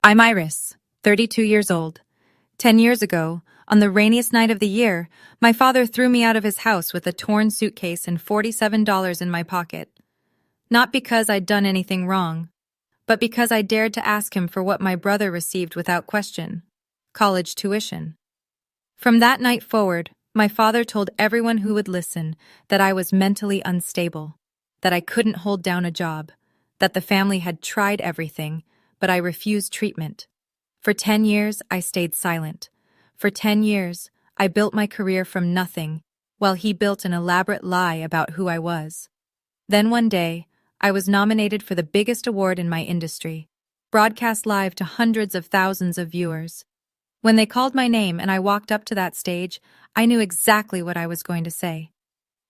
I'm Iris, 32 years old. 10 years ago, on the rainiest night of the year, my father threw me out of his house with a torn suitcase and $47 in my pocket. Not because I'd done anything wrong, but because I dared to ask him for what my brother received without question: college tuition. From that night forward, my father told everyone who would listen that I was mentally unstable, that I couldn't hold down a job, that the family had tried everything, but I refused treatment. For 10 years, I stayed silent. For 10 years, I built my career from nothing, while he built an elaborate lie about who I was. Then one day, I was nominated for the biggest award in my industry, broadcast live to hundreds of thousands of viewers. When they called my name and I walked up to that stage, I knew exactly what I was going to say.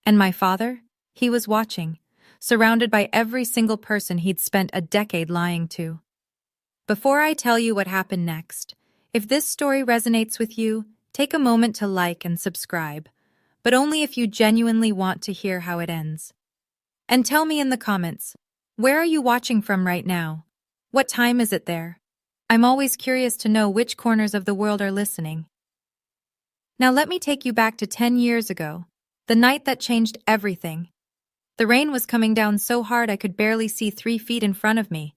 And my father? He was watching, surrounded by every single person he'd spent a decade lying to. Before I tell you what happened next, if this story resonates with you, take a moment to like and subscribe, but only if you genuinely want to hear how it ends. And tell me in the comments, where are you watching from right now? What time is it there? I'm always curious to know which corners of the world are listening. Now let me take you back to 10 years ago, the night that changed everything. The rain was coming down so hard I could barely see 3 feet in front of me.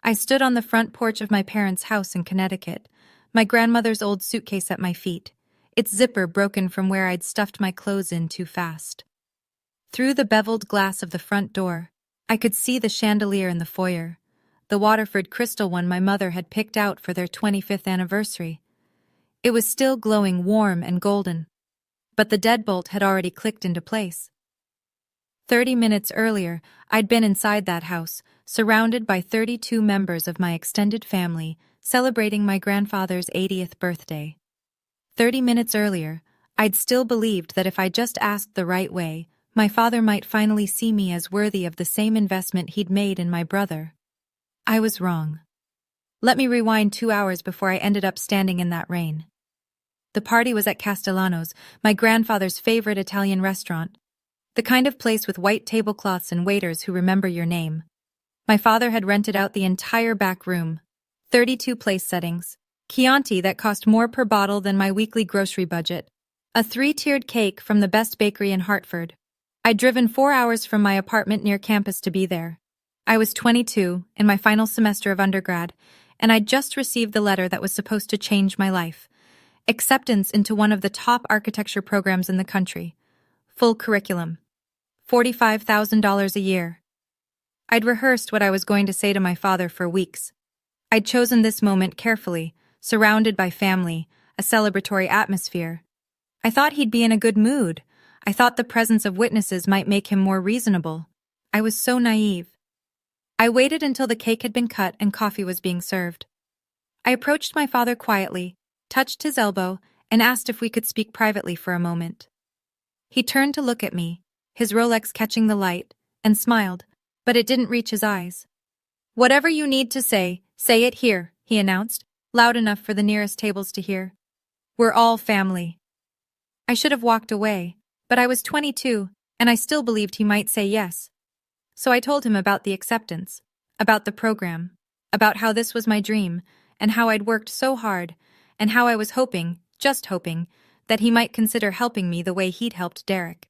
I stood on the front porch of my parents' house in Connecticut, my grandmother's old suitcase at my feet, its zipper broken from where I'd stuffed my clothes in too fast. Through the beveled glass of the front door, I could see the chandelier in the foyer, the Waterford crystal one my mother had picked out for their 25th anniversary. It was still glowing warm and golden, but the deadbolt had already clicked into place. 30 minutes earlier, I'd been inside that house, surrounded by 32 members of my extended family, celebrating my grandfather's 80th birthday. 30 minutes earlier, I'd still believed that if I just asked the right way, my father might finally see me as worthy of the same investment he'd made in my brother. I was wrong. Let me rewind 2 hours before I ended up standing in that rain. The party was at Castellano's, my grandfather's favorite Italian restaurant. The kind of place with white tablecloths and waiters who remember your name. My father had rented out the entire back room, 32 place settings, Chianti that cost more per bottle than my weekly grocery budget, a 3-tiered cake from the best bakery in Hartford. I'd driven 4 hours from my apartment near campus to be there. I was 22, in my final semester of undergrad, and I'd just received the letter that was supposed to change my life. Acceptance into one of the top architecture programs in the country. Full curriculum. $45,000 a year. I'd rehearsed what I was going to say to my father for weeks. I'd chosen this moment carefully, surrounded by family, a celebratory atmosphere. I thought he'd be in a good mood. I thought the presence of witnesses might make him more reasonable. I was so naive. I waited until the cake had been cut and coffee was being served. I approached my father quietly, touched his elbow, and asked if we could speak privately for a moment. He turned to look at me, his Rolex catching the light, and smiled, but it didn't reach his eyes. "Whatever you need to say it here," he announced, loud enough for the nearest tables to hear. "We're all family." I should have walked away, but I was 22, and I still believed he might say yes. So I told him about the acceptance, about the program, about how this was my dream, and how I'd worked so hard, and how I was hoping, just hoping, that he might consider helping me the way he'd helped Derek.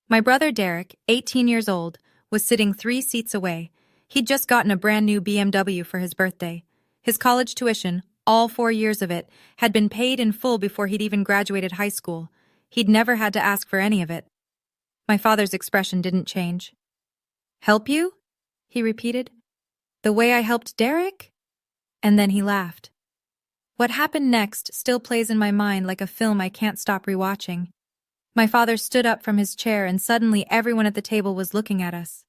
My brother Derek, 18 years old, was sitting 3 seats away. He'd just gotten a brand new BMW for his birthday. His college tuition, all 4 years of it, had been paid in full before he'd even graduated high school. He'd never had to ask for any of it. My father's expression didn't change. "Help you?" he repeated. "The way I helped Derek?" And then he laughed. What happened next still plays in my mind like a film I can't stop rewatching. My father stood up from his chair and suddenly everyone at the table was looking at us.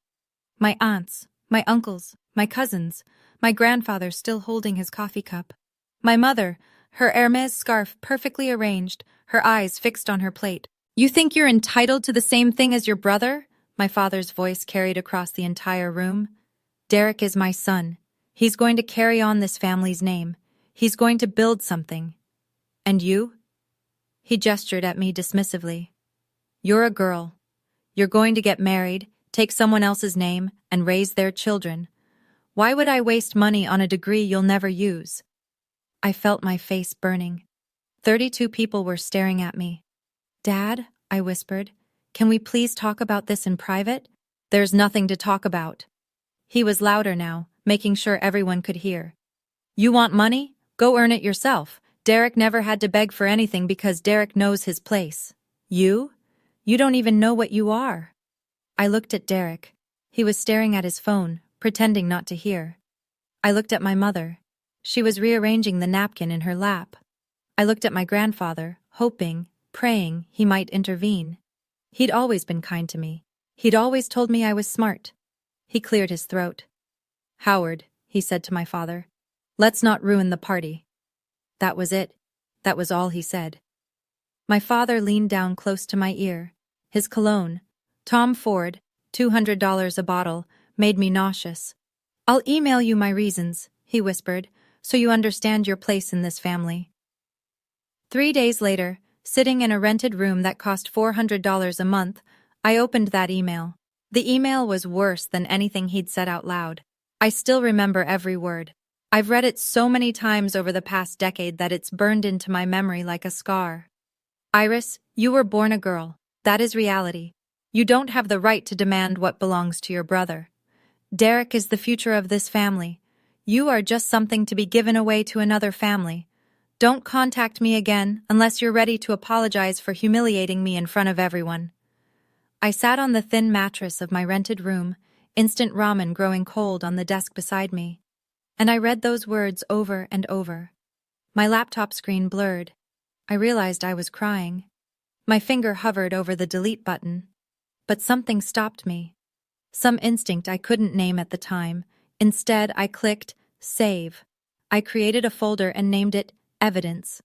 My aunts, my uncles, my cousins, my grandfather still holding his coffee cup. My mother, her Hermes scarf perfectly arranged, her eyes fixed on her plate. "You think you're entitled to the same thing as your brother?" My father's voice carried across the entire room. "Derek is my son. He's going to carry on this family's name. He's going to build something. And you?" He gestured at me dismissively. "You're a girl. You're going to get married, take someone else's name, and raise their children. Why would I waste money on a degree you'll never use? I felt my face burning. 32 people were staring at me. Dad, I whispered, can we please talk about this in private? There's nothing to talk about. He was louder now, making sure everyone could hear. You want money? Go earn it yourself. Derek never had to beg for anything because Derek knows his place. You? You don't even know what you are. I looked at Derek. He was staring at his phone, pretending not to hear. I looked at my mother. She was rearranging the napkin in her lap. I looked at my grandfather, hoping, praying he might intervene. He'd always been kind to me. He'd always told me I was smart. He cleared his throat. Howard, he said to my father, let's not ruin the party. That was it. That was all he said. My father leaned down close to my ear. His cologne, Tom Ford, $200 a bottle, made me nauseous. I'll email you my reasons, he whispered, so you understand your place in this family. 3 days later, sitting in a rented room that cost $400 a month, I opened that email. The email was worse than anything he'd said out loud. I still remember every word. I've read it so many times over the past decade that it's burned into my memory like a scar. Iris, you were born a girl. That is reality. You don't have the right to demand what belongs to your brother. Derek is the future of this family. You are just something to be given away to another family. Don't contact me again unless you're ready to apologize for humiliating me in front of everyone. I sat on the thin mattress of my rented room, instant ramen growing cold on the desk beside me, and I read those words over and over. My laptop screen blurred. I realized I was crying. My finger hovered over the delete button, but something stopped me. Some instinct I couldn't name at the time. Instead, I clicked save. I created a folder and named it Evidence.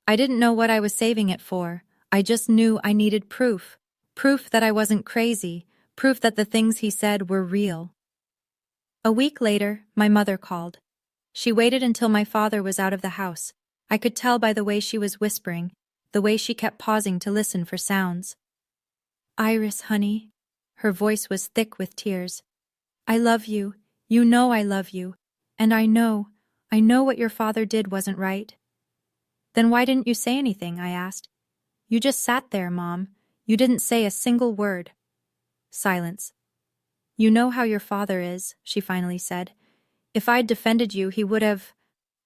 I didn't know what I was saving it for. I just knew I needed proof. Proof that I wasn't crazy. Proof that the things he said were real. A week later, my mother called. She waited until my father was out of the house. I could tell by the way she was whispering, the way she kept pausing to listen for sounds. Iris, honey. Her voice was thick with tears. I love you. You know I love you. And I know what your father did wasn't right. Then why didn't you say anything? I asked. You just sat there, Mom. You didn't say a single word. Silence. You know how your father is, she finally said. If I'd defended you, he would have...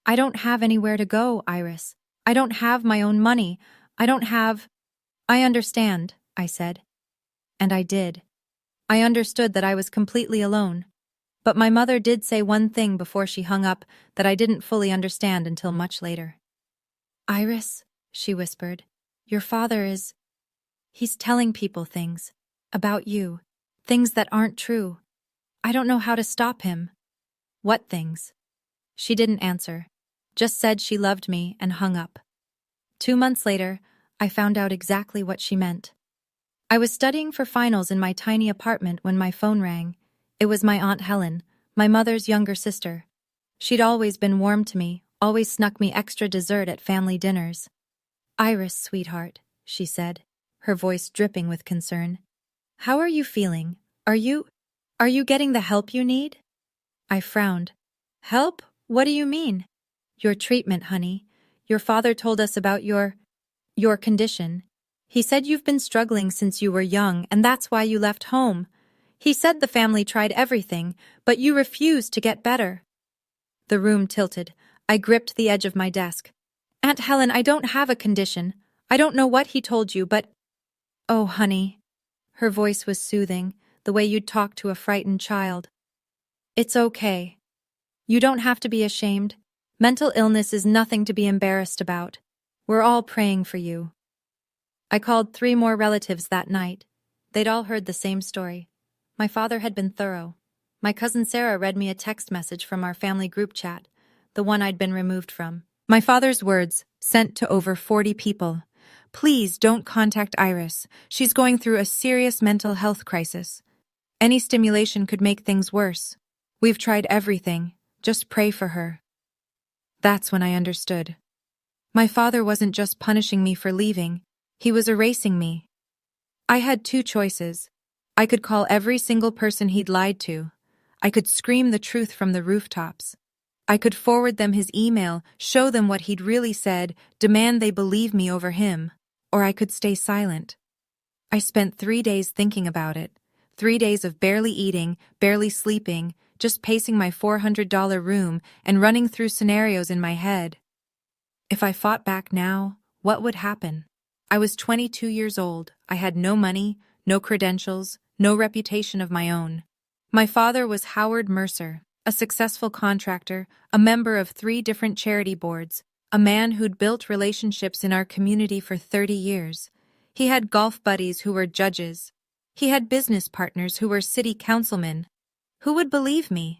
I don't have anywhere to go, Iris. I don't have my own money. I don't have... I understand, I said. And I did. I understood that I was completely alone. But my mother did say one thing before she hung up that I didn't fully understand until much later. Iris, she whispered, your father is... He's telling people things. About you. Things that aren't true. I don't know how to stop him. What things? She didn't answer. Just said she loved me and hung up. 2 months later, I found out exactly what she meant. I was studying for finals in my tiny apartment when my phone rang. It was my Aunt Helen, my mother's younger sister. She'd always been warm to me, always snuck me extra dessert at family dinners. Iris, sweetheart, she said, her voice dripping with concern. How are you feeling? Are you getting the help you need? I frowned. Help? What do you mean? Your treatment, honey. Your father told us about your condition. He said you've been struggling since you were young, and that's why you left home. He said the family tried everything, but you refused to get better. The room tilted. I gripped the edge of my desk. Aunt Helen, I don't have a condition. I don't know what he told you, but... Oh, honey. Her voice was soothing, the way you'd talk to a frightened child. It's okay. You don't have to be ashamed. Mental illness is nothing to be embarrassed about. We're all praying for you. I called 3 more relatives that night. They'd all heard the same story. My father had been thorough. My cousin Sarah read me a text message from our family group chat, the one I'd been removed from. My father's words, sent to over 40 people. Please don't contact Iris. She's going through a serious mental health crisis. Any stimulation could make things worse. We've tried everything. Just pray for her. That's when I understood. My father wasn't just punishing me for leaving. He was erasing me. I had 2 choices. I could call every single person he'd lied to. I could scream the truth from the rooftops. I could forward them his email, show them what he'd really said, demand they believe me over him. Or I could stay silent. I spent 3 days thinking about it. 3 days of barely eating, barely sleeping, just pacing my $400 room and running through scenarios in my head. If I fought back now, what would happen? I was 22 years old. I had no money, no credentials, no reputation of my own. My father was Howard Mercer, a successful contractor, a member of 3 different charity boards, a man who'd built relationships in our community for 30 years. He had golf buddies who were judges. He had business partners who were city councilmen. Who would believe me?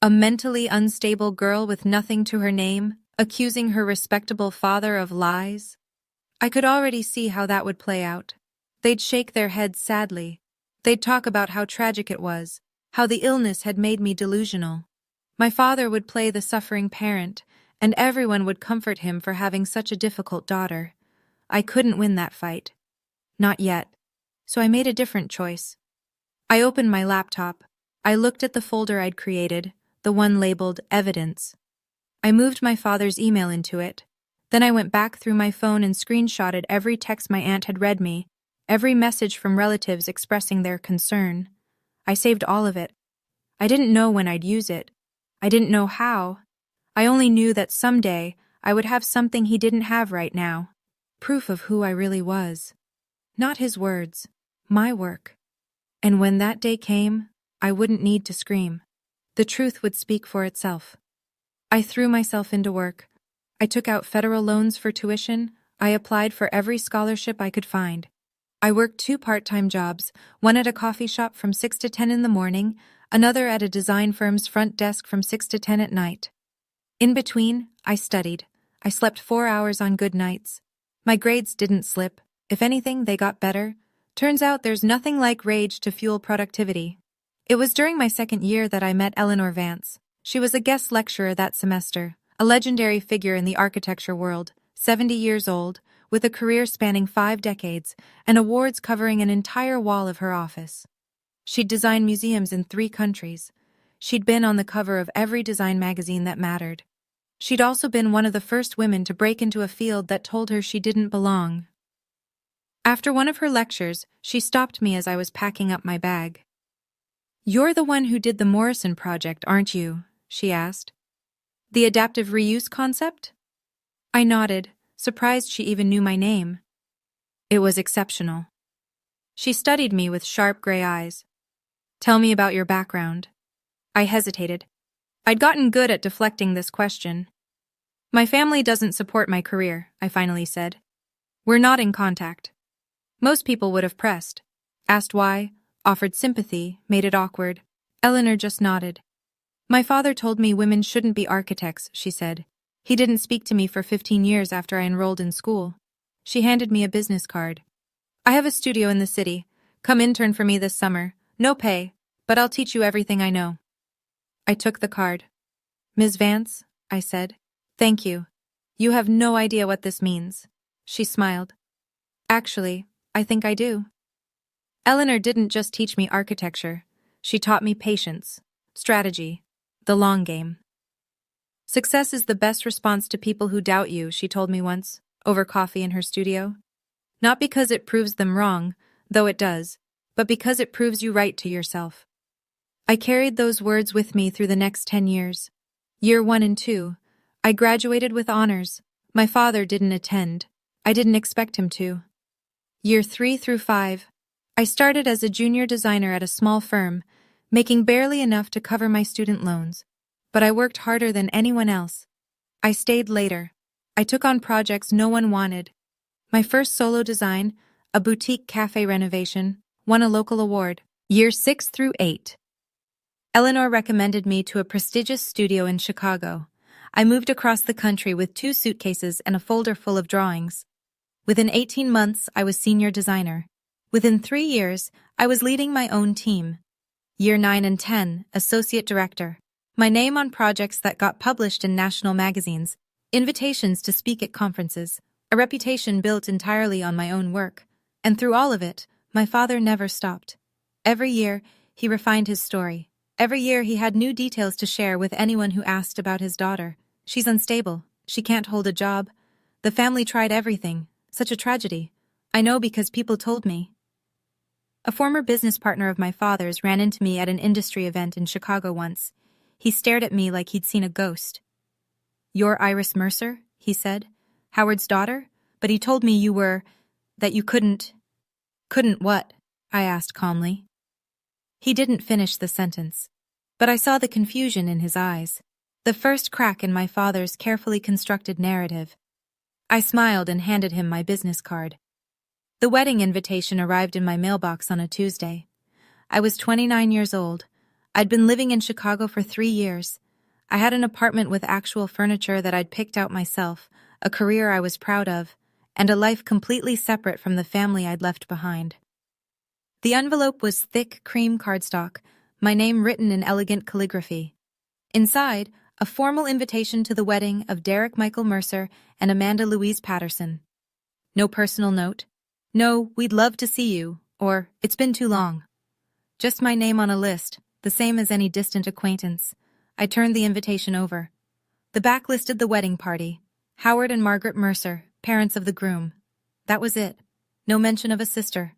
A mentally unstable girl with nothing to her name, accusing her respectable father of lies? I could already see how that would play out. They'd shake their heads sadly. They'd talk about how tragic it was, how the illness had made me delusional. My father would play the suffering parent, and everyone would comfort him for having such a difficult daughter. I couldn't win that fight. Not yet. So I made a different choice. I opened my laptop. I looked at the folder I'd created, the one labeled Evidence. I moved my father's email into it. Then I went back through my phone and screenshotted every text my aunt had read me, every message from relatives expressing their concern. I saved all of it. I didn't know when I'd use it. I didn't know how. I only knew that someday I would have something he didn't have right now. Proof of who I really was. Not his words, my work. And when that day came, I wouldn't need to scream. The truth would speak for itself. I threw myself into work. I took out federal loans for tuition. I applied for every scholarship I could find. I worked 2 part-time jobs, one at a coffee shop from 6 to 10 in the morning, another at a design firm's front desk from 6 to 10 at night. In between, I studied. I slept 4 hours on good nights. My grades didn't slip. If anything, they got better. Turns out there's nothing like rage to fuel productivity. It was during my second year that I met Eleanor Vance. She was a guest lecturer that semester, a legendary figure in the architecture world, 70 years old, with a career spanning 5 decades and awards covering an entire wall of her office. She'd designed museums in 3 countries. She'd been on the cover of every design magazine that mattered. She'd also been one of the first women to break into a field that told her she didn't belong. After one of her lectures, she stopped me as I was packing up my bag. "You're the one who did the Morrison project, aren't you?" she asked. "The adaptive reuse concept?" I nodded, surprised she even knew my name. It was exceptional. She studied me with sharp gray eyes. "Tell me about your background." I hesitated. I'd gotten good at deflecting this question. "My family doesn't support my career," I finally said. "We're not in contact." Most people would have pressed, asked why, offered sympathy, made it awkward. Eleanor just nodded. "My father told me women shouldn't be architects," she said. "He didn't speak to me for 15 years after I enrolled in school." She handed me a business card. "I have a studio in the city. Come intern for me this summer. No pay, but I'll teach you everything I know." I took the card. "Ms. Vance," I said, "thank you. You have no idea what this means." She smiled. "Actually, I think I do." Eleanor didn't just teach me architecture. She taught me patience, strategy, the long game. "Success is the best response to people who doubt you," she told me once, over coffee in her studio. "Not because it proves them wrong, though it does, but because it proves you right to yourself." I carried those words with me through the next 10 years. Year 1 and 2, I graduated with honors. My father didn't attend. I didn't expect him to. Year 3 through 5, I started as a junior designer at a small firm, making barely enough to cover my student loans. But I worked harder than anyone else. I stayed later. I took on projects no one wanted. My first solo design, a boutique cafe renovation, won a local award. Year 6 through 8. Eleanor recommended me to a prestigious studio in Chicago. I moved across the country with 2 suitcases and a folder full of drawings. Within 18 months, I was senior designer. Within 3 years, I was leading my own team. Year 9 and 10, associate director. My name on projects that got published in national magazines, invitations to speak at conferences, a reputation built entirely on my own work. And through all of it, my father never stopped. Every year, he refined his story. Every year he had new details to share with anyone who asked about his daughter. She's unstable. She can't hold a job. The family tried everything. Such a tragedy. I know because people told me. A former business partner of my father's ran into me at an industry event in Chicago once. He stared at me like he'd seen a ghost. "You're Iris Mercer?" he said. "Howard's daughter? But he told me that you couldn't." "Couldn't what?" I asked calmly. He didn't finish the sentence, but I saw the confusion in his eyes, the first crack in my father's carefully constructed narrative. I smiled and handed him my business card. The wedding invitation arrived in my mailbox on a Tuesday. I was 29 years old. I'd been living in Chicago for 3 years. I had an apartment with actual furniture that I'd picked out myself, a career I was proud of, and a life completely separate from the family I'd left behind. The envelope was thick cream cardstock, my name written in elegant calligraphy. Inside, a formal invitation to the wedding of Derek Michael Mercer and Amanda Louise Patterson. No personal note. No, "We'd love to see you," or "It's been too long." Just my name on a list, the same as any distant acquaintance. I turned the invitation over. The back listed the wedding party. Howard and Margaret Mercer, parents of the groom. That was it. No mention of a sister.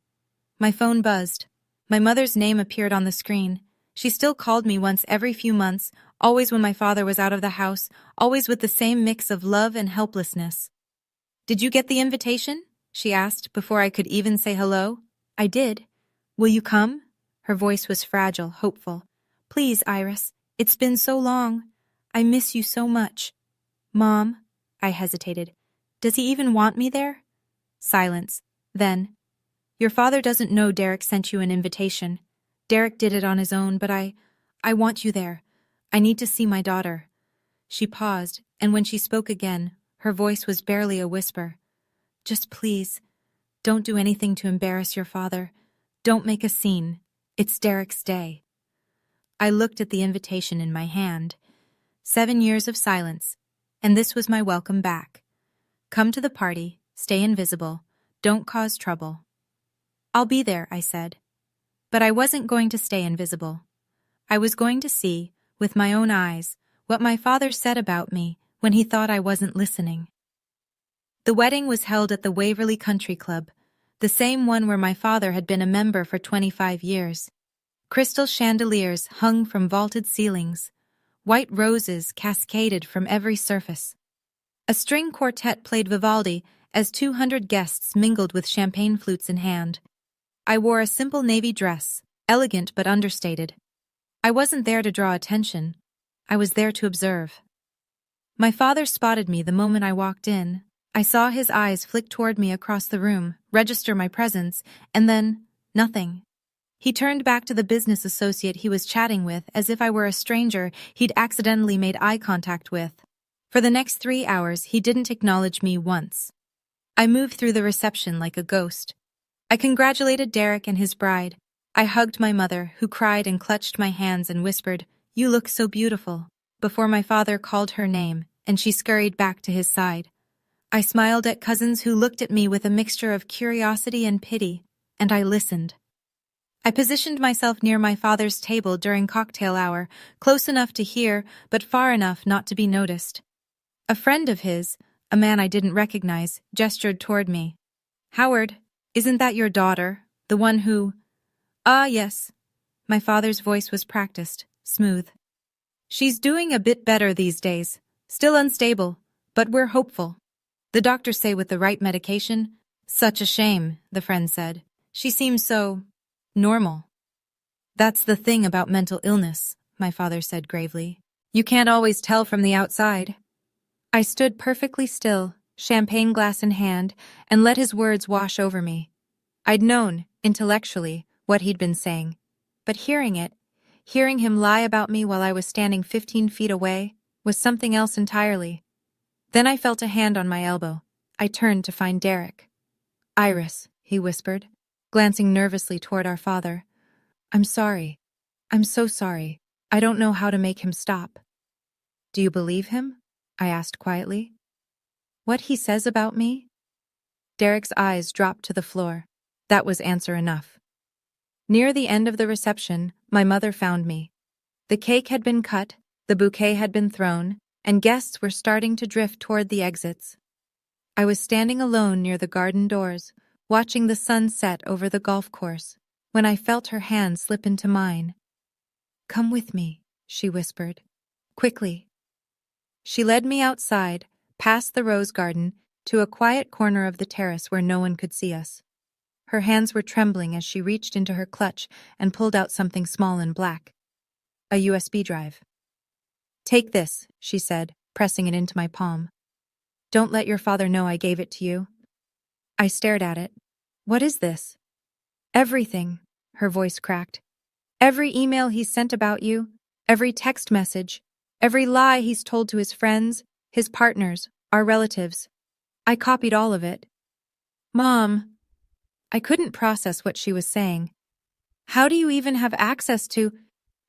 My phone buzzed. My mother's name appeared on the screen. She still called me once every few months, always when my father was out of the house, always with the same mix of love and helplessness. "Did you get the invitation?" she asked before I could even say hello. "I did. Will you come?" Her voice was fragile, hopeful. "Please, Iris. It's been so long. I miss you so much." "Mom," I hesitated. "Does he even want me there?" Silence. Then, "Your father doesn't know Derek sent you an invitation. Derek did it on his own, but I want you there. I need to see my daughter." She paused, and when she spoke again, her voice was barely a whisper. "Just please, don't do anything to embarrass your father. Don't make a scene. It's Derek's day." I looked at the invitation in my hand. 7 years of silence, and this was my welcome back. "Come to the party, stay invisible, don't cause trouble." "I'll be there," I said. But I wasn't going to stay invisible. I was going to see, with my own eyes, what my father said about me when he thought I wasn't listening. The wedding was held at the Waverly Country Club, the same one where my father had been a member for 25 years. Crystal chandeliers hung from vaulted ceilings. White roses cascaded from every surface. A string quartet played Vivaldi as 200 guests mingled with champagne flutes in hand. I wore a simple navy dress, elegant but understated. I wasn't there to draw attention. I was there to observe. My father spotted me the moment I walked in. I saw his eyes flick toward me across the room, register my presence, and then nothing. He turned back to the business associate he was chatting with as if I were a stranger he'd accidentally made eye contact with. For the next 3 hours, he didn't acknowledge me once. I moved through the reception like a ghost. I congratulated Derek and his bride. I hugged my mother, who cried and clutched my hands and whispered, "You look so beautiful," before my father called her name, and she scurried back to his side. I smiled at cousins who looked at me with a mixture of curiosity and pity, and I listened. I positioned myself near my father's table during cocktail hour, close enough to hear, but far enough not to be noticed. A friend of his, a man I didn't recognize, gestured toward me. "Howard, isn't that your daughter, the one who—" "Ah, yes." My father's voice was practiced, smooth. "She's doing a bit better these days. Still unstable, but we're hopeful. The doctors say with the right medication." "Such a shame," the friend said. "She seems so normal." "That's the thing about mental illness," my father said gravely. "You can't always tell from the outside." I stood perfectly still, champagne glass in hand, and let his words wash over me. I'd known, intellectually, what he'd been saying, but hearing him lie about me while I was standing 15 feet away, was something else entirely. Then I felt a hand on my elbow. I turned to find Derek. "Iris," he whispered, glancing nervously toward our father. "I'm sorry. I'm so sorry. I don't know how to make him stop." "Do you believe him?" I asked quietly. "What he says about me?" Derek's eyes dropped to the floor. That was answer enough. Near the end of the reception, my mother found me. The cake had been cut, the bouquet had been thrown, and guests were starting to drift toward the exits. I was standing alone near the garden doors, watching the sun set over the golf course, when I felt her hand slip into mine. "Come with me," she whispered. "Quickly." She led me outside, past the rose garden, to a quiet corner of the terrace where no one could see us. Her hands were trembling as she reached into her clutch and pulled out something small and black. A USB drive. "Take this," she said, pressing it into my palm. "Don't let your father know I gave it to you." I stared at it. "What is this?" "Everything," her voice cracked. "Every email he's sent about you, every text message, every lie he's told to his friends, his partners, our relatives. I copied all of it." "Mom." I couldn't process what she was saying. "How do you even have access to—"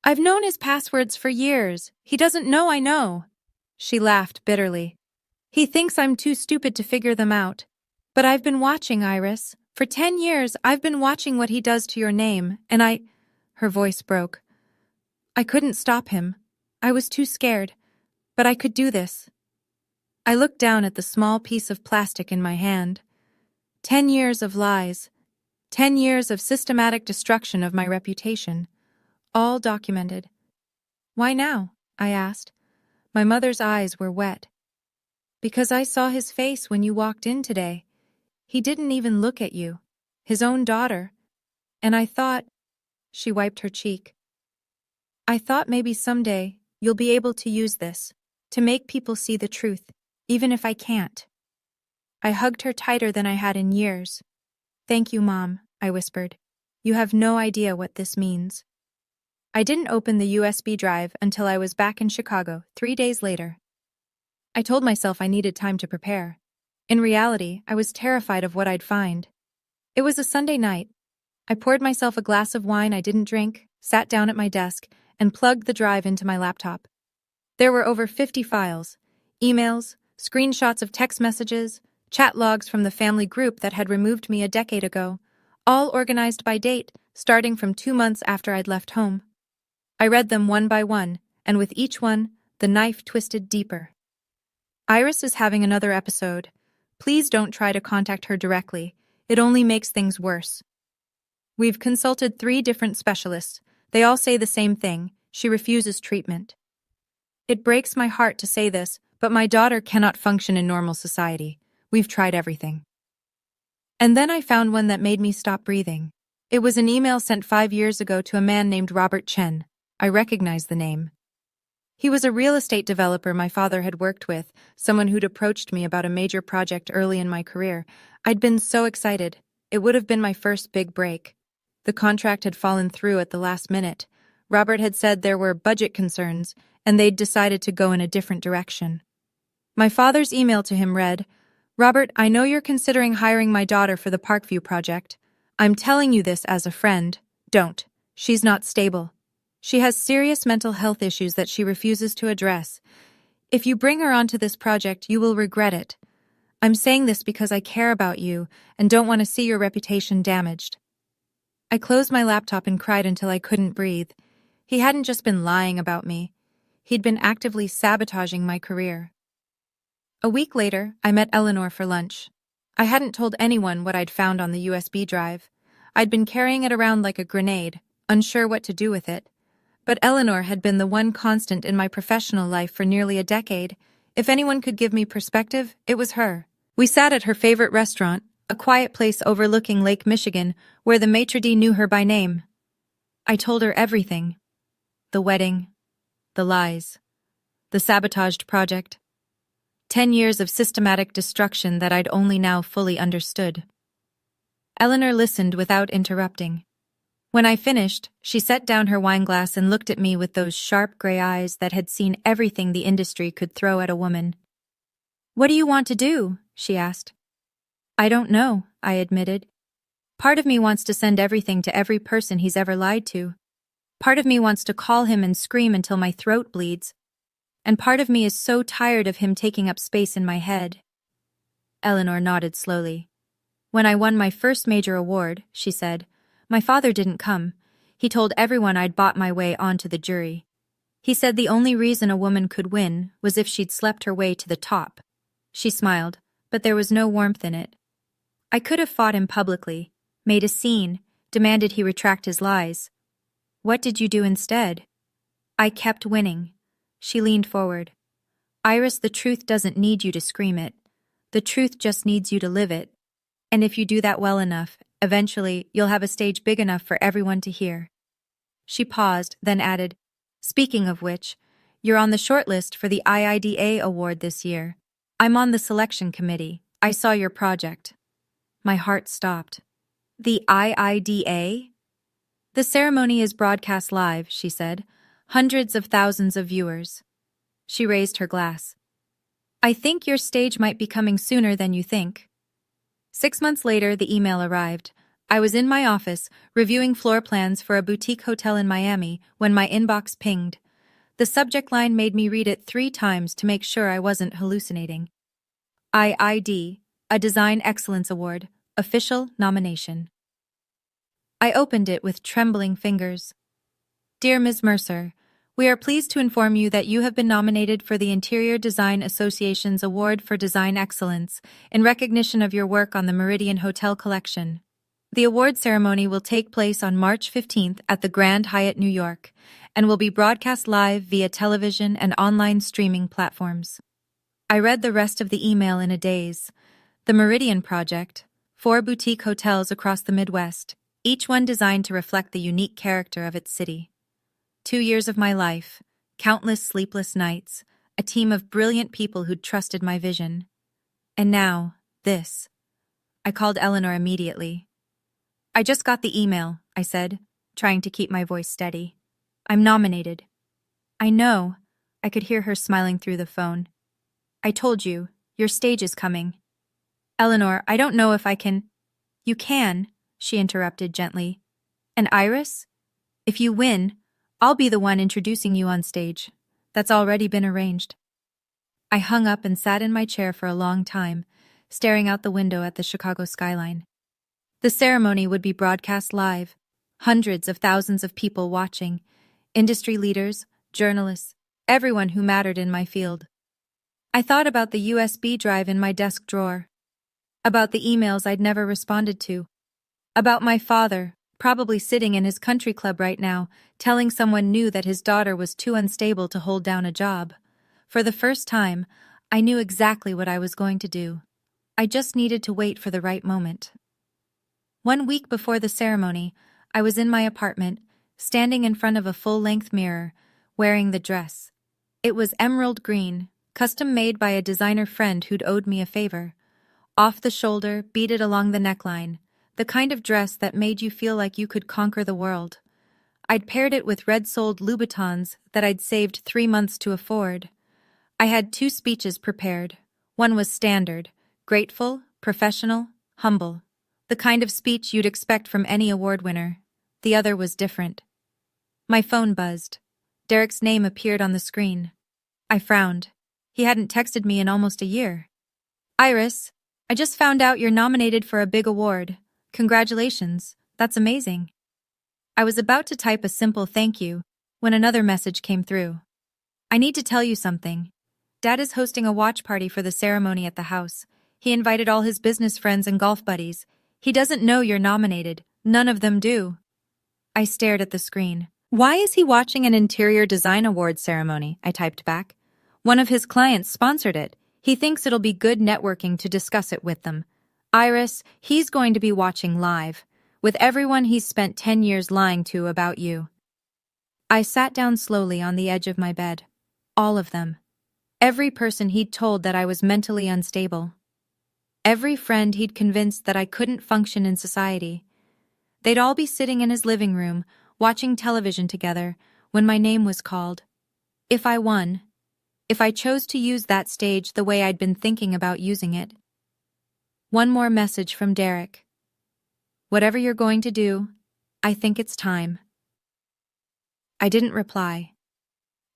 "I've known his passwords for years. He doesn't know I know." She laughed bitterly. "He thinks I'm too stupid to figure them out. But I've been watching, Iris. For 10 years, I've been watching what he does to your name, and I—" Her voice broke. "I couldn't stop him. I was too scared. But I could do this." I looked down at the small piece of plastic in my hand. 10 years of lies. 10 years of systematic destruction of my reputation. All documented. "Why now?" I asked. My mother's eyes were wet. "Because I saw his face when you walked in today. He didn't even look at you. His own daughter. And I thought—" She wiped her cheek. "I thought maybe someday you'll be able to use this, to make people see the truth, even if I can't." I hugged her tighter than I had in years. "Thank you, Mom," I whispered. "You have no idea what this means." I didn't open the USB drive until I was back in Chicago 3 days later. I told myself I needed time to prepare. In reality, I was terrified of what I'd find. It was a Sunday night. I poured myself a glass of wine I didn't drink, sat down at my desk, and plugged the drive into my laptop. There were over 50 files, emails, screenshots of text messages, chat logs from the family group that had removed me a decade ago, all organized by date, starting from 2 months after I'd left home. I read them one by one, and with each one, the knife twisted deeper. "Iris is having another episode. Please don't try to contact her directly. It only makes things worse. We've consulted 3 different specialists. They all say the same thing. She refuses treatment. It breaks my heart to say this, but my daughter cannot function in normal society. We've tried everything." And then I found one that made me stop breathing. It was an email sent 5 years ago to a man named Robert Chen. I recognized the name. He was a real estate developer my father had worked with, someone who'd approached me about a major project early in my career. I'd been so excited. It would have been my first big break. The contract had fallen through at the last minute. Robert had said there were budget concerns, and they'd decided to go in a different direction. My father's email to him read, "Robert, I know you're considering hiring my daughter for the Parkview project. I'm telling you this as a friend. Don't. She's not stable. She has serious mental health issues that she refuses to address. If you bring her onto this project, you will regret it. I'm saying this because I care about you and don't want to see your reputation damaged." I closed my laptop and cried until I couldn't breathe. He hadn't just been lying about me. He'd been actively sabotaging my career. A week later, I met Eleanor for lunch. I hadn't told anyone what I'd found on the USB drive. I'd been carrying it around like a grenade, unsure what to do with it. But Eleanor had been the one constant in my professional life for nearly a decade. If anyone could give me perspective, it was her. We sat at her favorite restaurant, a quiet place overlooking Lake Michigan, where the maitre d' knew her by name. I told her everything. The wedding, the lies, the sabotaged project. 10 years of systematic destruction that I'd only now fully understood. Eleanor listened without interrupting. When I finished, she set down her wineglass and looked at me with those sharp gray eyes that had seen everything the industry could throw at a woman. "What do you want to do?" she asked. "I don't know," I admitted. "Part of me wants to send everything to every person he's ever lied to. Part of me wants to call him and scream until my throat bleeds. And part of me is so tired of him taking up space in my head." Eleanor nodded slowly. "When I won my first major award," she said, "my father didn't come. He told everyone I'd bought my way onto the jury. He said the only reason a woman could win was if she'd slept her way to the top. She smiled, but there was no warmth in it. I could have fought him publicly, made a scene, demanded he retract his lies. What did you do instead? I kept winning. She leaned forward. Iris, the truth doesn't need you to scream it. The truth just needs you to live it. And if you do that well enough, eventually you'll have a stage big enough for everyone to hear. She paused, then added, speaking of which, you're on the shortlist for the IIDA award this year. I'm on the selection committee. I saw your project. My heart stopped. The IIDA? The ceremony is broadcast live, she said. Hundreds of thousands of viewers. She raised her glass. I think your stage might be coming sooner than you think. 6 months later, the email arrived. I was in my office, reviewing floor plans for a boutique hotel in Miami, when my inbox pinged. The subject line made me read it 3 times to make sure I wasn't hallucinating. IID, a Design Excellence Award, official nomination. I opened it with trembling fingers. Dear Ms. Mercer, we are pleased to inform you that you have been nominated for the Interior Design Association's Award for Design Excellence in recognition of your work on the Meridian Hotel Collection. The award ceremony will take place on March 15th at the Grand Hyatt, New York, and will be broadcast live via television and online streaming platforms. I read the rest of the email in a daze. The Meridian Project, 4 boutique hotels across the Midwest, each one designed to reflect the unique character of its city. 2 years of my life, countless sleepless nights, a team of brilliant people who'd trusted my vision. And now, this. I called Eleanor immediately. I just got the email, I said, trying to keep my voice steady. I'm nominated. I know. I could hear her smiling through the phone. I told you, your stage is coming. Eleanor, I don't know if I can. You can, she interrupted gently. And Iris? If you win, I'll be the one introducing you on stage. That's already been arranged. I hung up and sat in my chair for a long time, staring out the window at the Chicago skyline. The ceremony would be broadcast live, hundreds of thousands of people watching, industry leaders, journalists, everyone who mattered in my field. I thought about the USB drive in my desk drawer, about the emails I'd never responded to, about my father, probably sitting in his country club right now, telling someone new that his daughter was too unstable to hold down a job. For the first time, I knew exactly what I was going to do. I just needed to wait for the right moment. 1 week before the ceremony, I was in my apartment, standing in front of a full-length mirror, wearing the dress. It was emerald green, custom-made by a designer friend who'd owed me a favor. Off the shoulder, beaded along the neckline, the kind of dress that made you feel like you could conquer the world. I'd paired it with red-soled Louboutins that I'd saved 3 months to afford. I had 2 speeches prepared. One was standard, grateful, professional, humble. The kind of speech you'd expect from any award winner. The other was different. My phone buzzed. Derek's name appeared on the screen. I frowned. He hadn't texted me in almost a year. Iris, I just found out you're nominated for a big award. Congratulations, that's amazing. I was about to type a simple thank you when another message came through. I need to tell you something. Dad is hosting a watch party for the ceremony at the house. He invited all his business friends and golf buddies. He doesn't know you're nominated. None of them do. I stared at the screen. Why is he watching an interior design awards ceremony? I typed back. One of his clients sponsored it. He thinks it'll be good networking to discuss it with them. Iris, he's going to be watching live, with everyone he's spent 10 years lying to about you. I sat down slowly on the edge of my bed. All of them. Every person he'd told that I was mentally unstable. Every friend he'd convinced that I couldn't function in society. They'd all be sitting in his living room, watching television together, when my name was called. If I won, if I chose to use that stage the way I'd been thinking about using it. One more message from Derek. Whatever you're going to do, I think it's time. I didn't reply.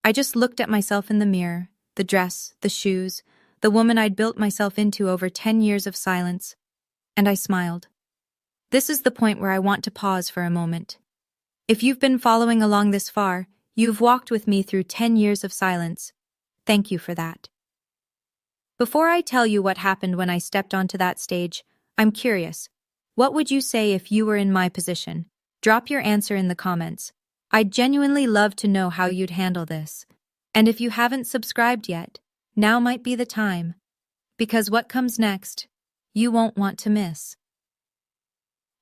I just looked at myself in the mirror, the dress, the shoes, the woman I'd built myself into over 10 years of silence, and I smiled. This is the point where I want to pause for a moment. If you've been following along this far, You've walked with me through 10 years of silence. Thank you for that. Before I tell you what happened when I stepped onto that stage, I'm curious. What would you say if you were in my position? Drop your answer in the comments. I'd genuinely love to know how you'd handle this. And if you haven't subscribed yet, now might be the time. Because what comes next, you won't want to miss.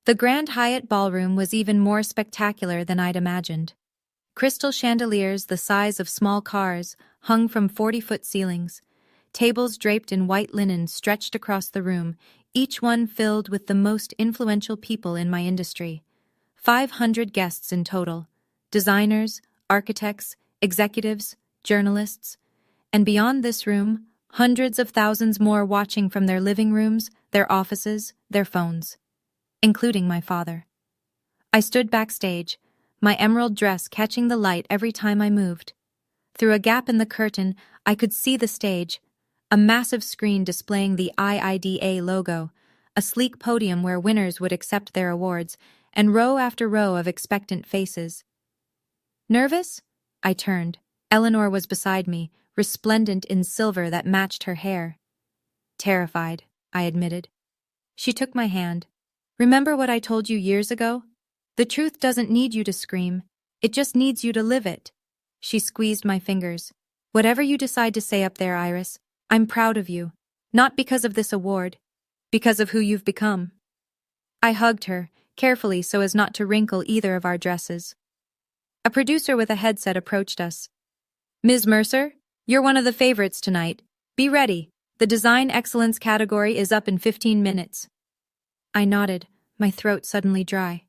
The Grand Hyatt Ballroom was even more spectacular than I'd imagined. Crystal chandeliers the size of small cars hung from 40-foot ceilings. Tables draped in white linen stretched across the room, each one filled with the most influential people in my industry. 500 guests in total. Designers, architects, executives, journalists. And beyond this room, hundreds of thousands more watching from their living rooms, their offices, their phones. Including my father. I stood backstage, my emerald dress catching the light every time I moved. Through a gap in the curtain, I could see the stage, a massive screen displaying the AITA logo, a sleek podium where winners would accept their awards, and row after row of expectant faces. Nervous? I turned. Eleanor was beside me, resplendent in silver that matched her hair. Terrified, I admitted. She took my hand. Remember what I told you years ago? The truth doesn't need you to scream. It just needs you to live it. She squeezed my fingers. Whatever you decide to say up there, Iris, I'm proud of you. Not because of this award. Because of who you've become. I hugged her, carefully so as not to wrinkle either of our dresses. A producer with a headset approached us. Ms. Mercer, you're one of the favorites tonight. Be ready. The Design Excellence category is up in 15 minutes. I nodded, my throat suddenly dry.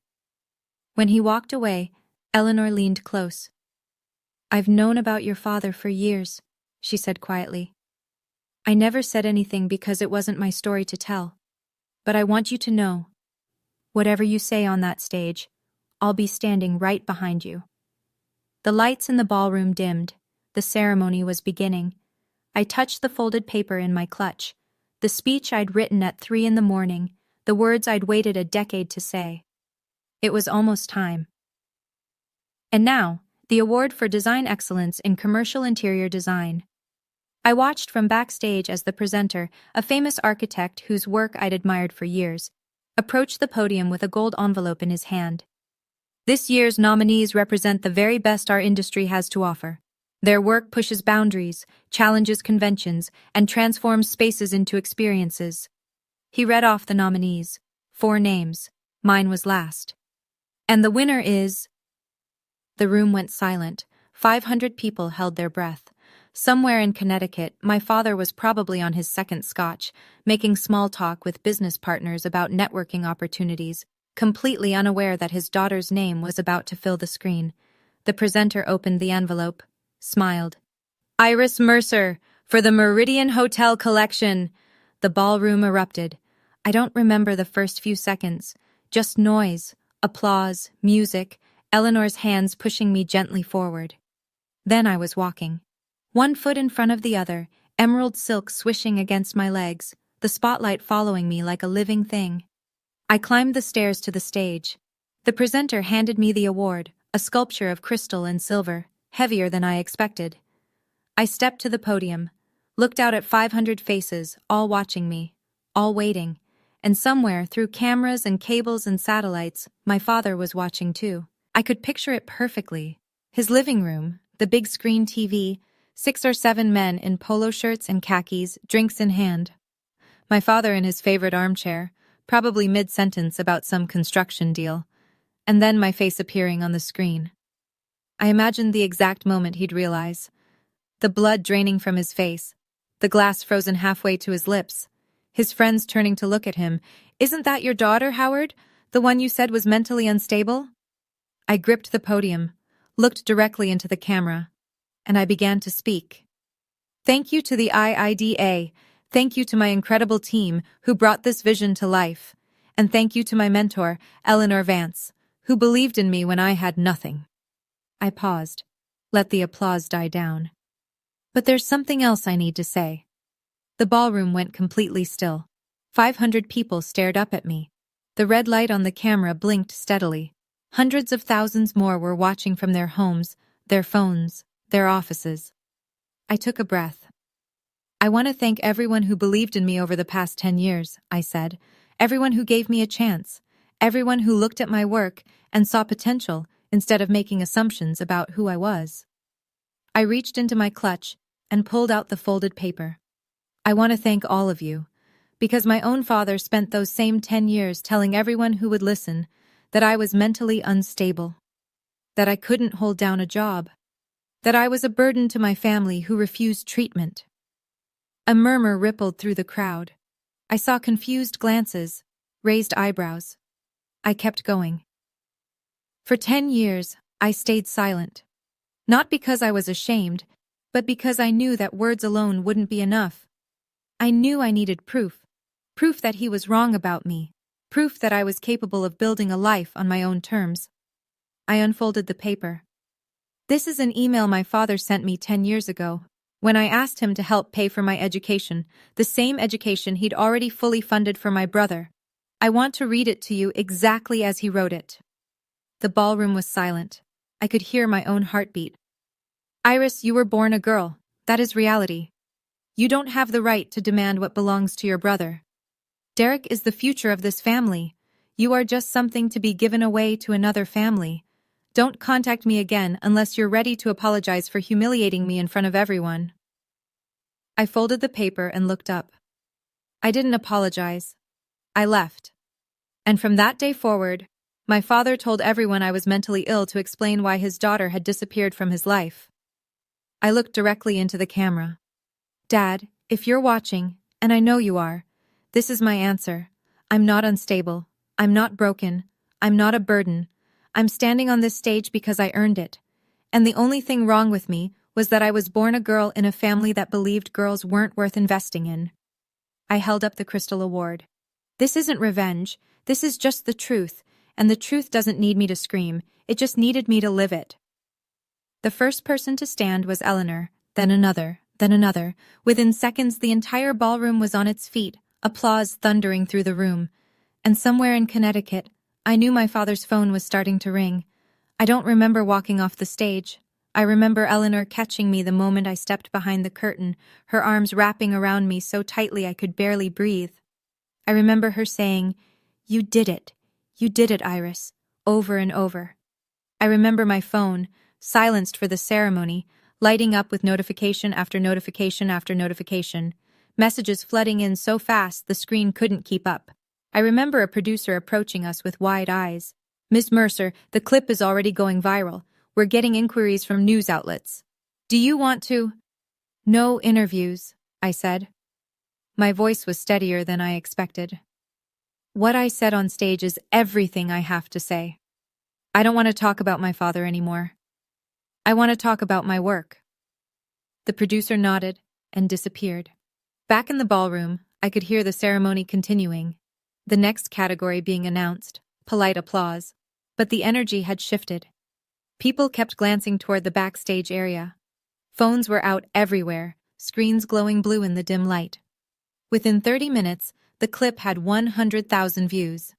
When he walked away, Eleanor leaned close. I've known about your father for years, she said quietly. I never said anything because it wasn't my story to tell. But I want you to know, whatever you say on that stage, I'll be standing right behind you. The lights in the ballroom dimmed. The ceremony was beginning. I touched the folded paper in my clutch. The speech I'd written at 3 a.m, the words I'd waited a decade to say. It was almost time. And now, the award for Design Excellence in Commercial Interior Design. I watched from backstage as the presenter, a famous architect whose work I'd admired for years, approached the podium with a gold envelope in his hand. This year's nominees represent the very best our industry has to offer. Their work pushes boundaries, challenges conventions, and transforms spaces into experiences. He read off the nominees. 4 names. Mine was last. And the winner is... The room went silent. 500 people held their breath. Somewhere in Connecticut, my father was probably on his second scotch, making small talk with business partners about networking opportunities, completely unaware that his daughter's name was about to fill the screen. The presenter opened the envelope, smiled. Iris Mercer, for the Meridian Hotel Collection. The ballroom erupted. I don't remember the first few seconds. Just noise, applause, music, Eleanor's hands pushing me gently forward. Then I was walking. 1 foot in front of the other, emerald silk swishing against my legs, the spotlight following me like a living thing. I climbed the stairs to the stage. The presenter handed me the award, a sculpture of crystal and silver, heavier than I expected. I stepped to the podium, looked out at 500 faces, all watching me, all waiting. And somewhere, through cameras and cables and satellites, my father was watching too. I could picture it perfectly. His living room, the big screen TV, 6 or 7 men in polo shirts and khakis, drinks in hand. My father in his favorite armchair, probably mid-sentence about some construction deal. And then my face appearing on the screen. I imagined the exact moment he'd realize. The blood draining from his face, the glass frozen halfway to his lips. His friends turning to look at him. Isn't that your daughter, Howard? The one you said was mentally unstable? I gripped the podium, looked directly into the camera, and I began to speak. Thank you to the IIDA. Thank you to my incredible team who brought this vision to life. And thank you to my mentor, Eleanor Vance, who believed in me when I had nothing. I paused, let the applause die down. But there's something else I need to say. The ballroom went completely still. 500 people stared up at me. The red light on the camera blinked steadily. Hundreds of thousands more were watching from their homes, their phones, their offices. I took a breath. I want to thank everyone who believed in me over the past 10 years, I said. Everyone who gave me a chance. Everyone who looked at my work and saw potential instead of making assumptions about who I was. I reached into my clutch and pulled out the folded paper. I want to thank all of you, because my own father spent those same 10 years telling everyone who would listen that I was mentally unstable, that I couldn't hold down a job, that I was a burden to my family who refused treatment. A murmur rippled through the crowd. I saw confused glances, raised eyebrows. I kept going. For 10 years, I stayed silent. Not because I was ashamed, but because I knew that words alone wouldn't be enough. I knew I needed proof. Proof that he was wrong about me. Proof that I was capable of building a life on my own terms. I unfolded the paper. This is an email my father sent me 10 years ago, when I asked him to help pay for my education, the same education he'd already fully funded for my brother. I want to read it to you exactly as he wrote it. The ballroom was silent. I could hear my own heartbeat. Iris, you were born a girl. That is reality. You don't have the right to demand what belongs to your brother. Derek is the future of this family. You are just something to be given away to another family. Don't contact me again unless you're ready to apologize for humiliating me in front of everyone. I folded the paper and looked up. I didn't apologize. I left. And from that day forward, my father told everyone I was mentally ill to explain why his daughter had disappeared from his life. I looked directly into the camera. Dad, if you're watching, and I know you are, this is my answer. I'm not unstable. I'm not broken. I'm not a burden. I'm standing on this stage because I earned it. And the only thing wrong with me was that I was born a girl in a family that believed girls weren't worth investing in. I held up the crystal award. This isn't revenge. This is just the truth, and the truth doesn't need me to scream. It just needed me to live it. The first person to stand was Eleanor, then another, then another. Within seconds, the entire ballroom was on its feet, applause thundering through the room. And somewhere in Connecticut, I knew my father's phone was starting to ring. I don't remember walking off the stage. I remember Eleanor catching me the moment I stepped behind the curtain, her arms wrapping around me so tightly I could barely breathe. I remember her saying, "You did it. You did it, Iris," over and over. I remember my phone, silenced for the ceremony, lighting up with notification after notification after notification, messages flooding in so fast the screen couldn't keep up. I remember a producer approaching us with wide eyes. "Ms. Mercer, the clip is already going viral. We're getting inquiries from news outlets. Do you want to—" "No interviews," I said. My voice was steadier than I expected. What I said on stage is everything I have to say. I don't want to talk about my father anymore. I want to talk about my work. The producer nodded and disappeared. Back in the ballroom, I could hear the ceremony continuing. The next category being announced, polite applause. But the energy had shifted. People kept glancing toward the backstage area. Phones were out everywhere, screens glowing blue in the dim light. Within 30 minutes, the clip had 100,000 views.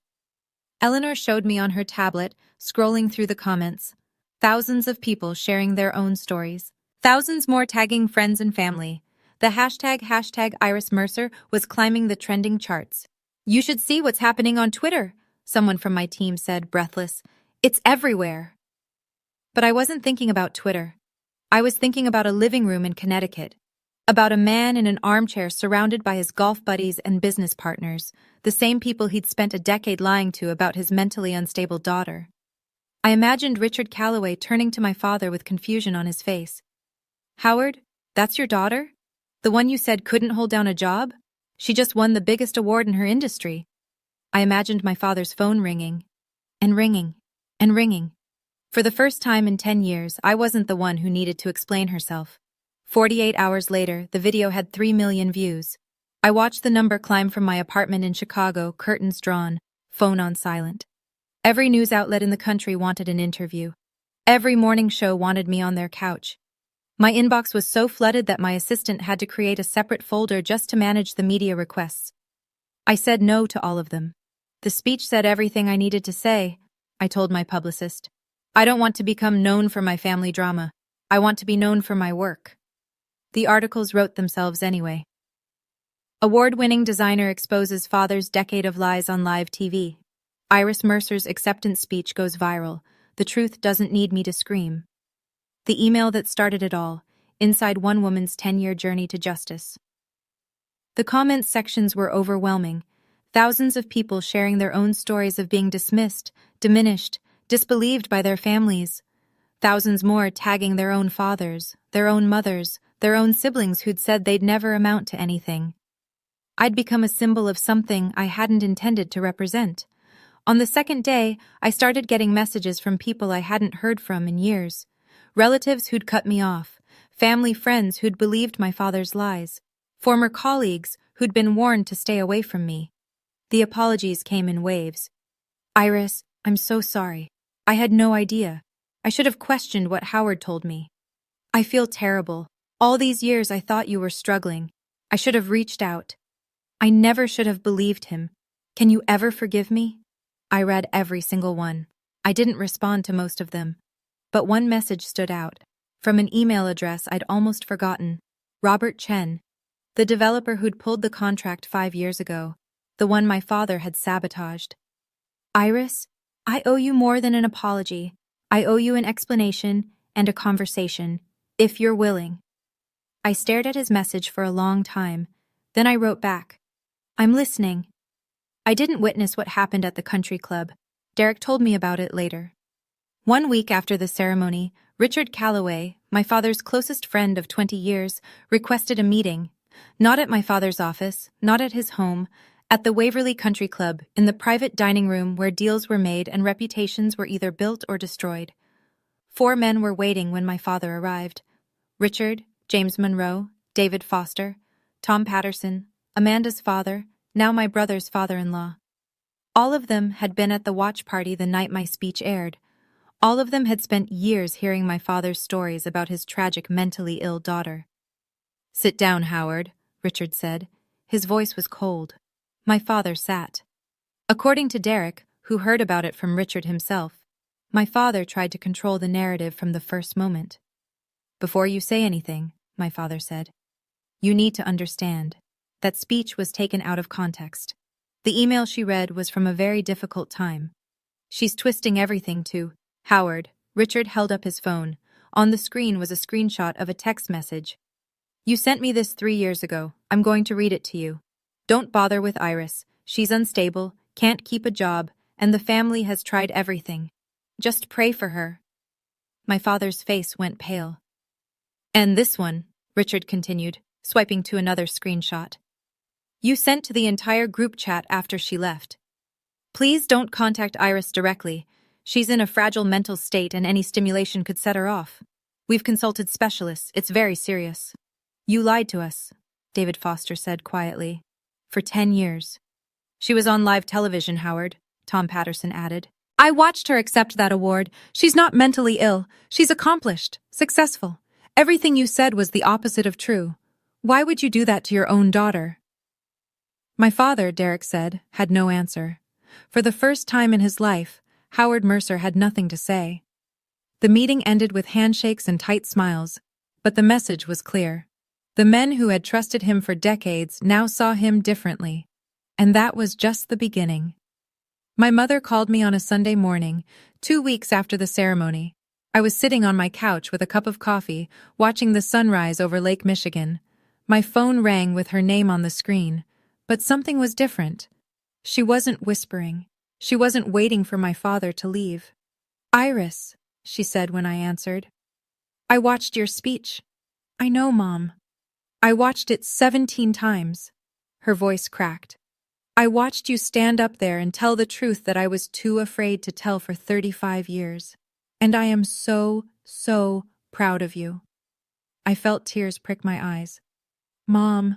Eleanor showed me on her tablet, scrolling through the comments. Thousands of people sharing their own stories. Thousands more tagging friends and family. The hashtag Iris Mercer was climbing the trending charts. "You should see what's happening on Twitter," someone from my team said, breathless. "It's everywhere." But I wasn't thinking about Twitter. I was thinking about a living room in Connecticut. About a man in an armchair surrounded by his golf buddies and business partners, the same people he'd spent a decade lying to about his mentally unstable daughter. I imagined Richard Calloway turning to my father with confusion on his face. "Howard, that's your daughter? The one you said couldn't hold down a job? She just won the biggest award in her industry." I imagined my father's phone ringing, and ringing, and ringing. For the first time in 10 years, I wasn't the one who needed to explain herself. 48 hours later, the video had 3 million views. I watched the number climb from my apartment in Chicago, curtains drawn, phone on silent. Every news outlet in the country wanted an interview. Every morning show wanted me on their couch. My inbox was so flooded that my assistant had to create a separate folder just to manage the media requests. I said no to all of them. The speech said everything I needed to say, I told my publicist. I don't want to become known for my family drama. I want to be known for my work. The articles wrote themselves anyway. Award-winning designer exposes father's decade of lies on live TV. Iris Mercer's acceptance speech goes viral. The truth doesn't need me to scream. The email that started it all, inside one woman's 10-year journey to justice. The comments sections were overwhelming. Thousands of people sharing their own stories of being dismissed, diminished, disbelieved by their families. Thousands more tagging their own fathers, their own mothers, their own siblings who'd said they'd never amount to anything. I'd become a symbol of something I hadn't intended to represent. On the second day, I started getting messages from people I hadn't heard from in years. Relatives who'd cut me off, family friends who'd believed my father's lies, former colleagues who'd been warned to stay away from me. The apologies came in waves. Iris, I'm so sorry. I had no idea. I should have questioned what Howard told me. I feel terrible. All these years I thought you were struggling. I should have reached out. I never should have believed him. Can you ever forgive me? I read every single one. I didn't respond to most of them. But one message stood out. From an email address I'd almost forgotten. Robert Chen, the developer who'd pulled the contract 5 years ago. The one my father had sabotaged. Iris, I owe you more than an apology. I owe you an explanation and a conversation, if you're willing. I stared at his message for a long time. Then I wrote back. I'm listening. I didn't witness what happened at the country club. Derek told me about it later. 1 week after the ceremony, Richard Calloway, my father's closest friend of 20 years, requested a meeting. Not at my father's office, not at his home, at the Waverly Country Club, in the private dining room where deals were made and reputations were either built or destroyed. 4 men were waiting when my father arrived. Richard, James Monroe, David Foster, Tom Patterson, Amanda's father, now my brother's father-in-law. All of them had been at the watch party the night my speech aired. All of them had spent years hearing my father's stories about his tragic mentally ill daughter. Sit down, Howard, Richard said. His voice was cold. My father sat. According to Derek, who heard about it from Richard himself, my father tried to control the narrative from the first moment. Before you say anything, my father said, you need to understand. That speech was taken out of context. The email she read was from a very difficult time. She's twisting everything to Howard. Richard held up his phone. On the screen was a screenshot of a text message. You sent me this 3 years ago. I'm going to read it to you. Don't bother with Iris. She's unstable, can't keep a job, and the family has tried everything. Just pray for her. My father's face went pale. And this one, Richard continued, swiping to another screenshot. You sent to the entire group chat after she left. Please don't contact Iris directly. She's in a fragile mental state and any stimulation could set her off. We've consulted specialists. It's very serious. You lied to us, David Foster said quietly. For 10 years. She was on live television, Howard, Tom Patterson added. I watched her accept that award. She's not mentally ill. She's accomplished, successful. Everything you said was the opposite of true. Why would you do that to your own daughter? My father, Derek said, had no answer. For the first time in his life, Howard Mercer had nothing to say. The meeting ended with handshakes and tight smiles, but the message was clear. The men who had trusted him for decades now saw him differently. And that was just the beginning. My mother called me on a Sunday morning, 2 weeks after the ceremony. I was sitting on my couch with a cup of coffee, watching the sunrise over Lake Michigan. My phone rang with her name on the screen, but something was different. She wasn't whispering. She wasn't waiting for my father to leave. Iris, she said when I answered. I watched your speech. I know, Mom. I watched it 17 times. Her voice cracked. I watched you stand up there and tell the truth that I was too afraid to tell for 35 years. And I am so, so proud of you. I felt tears prick my eyes. Mom.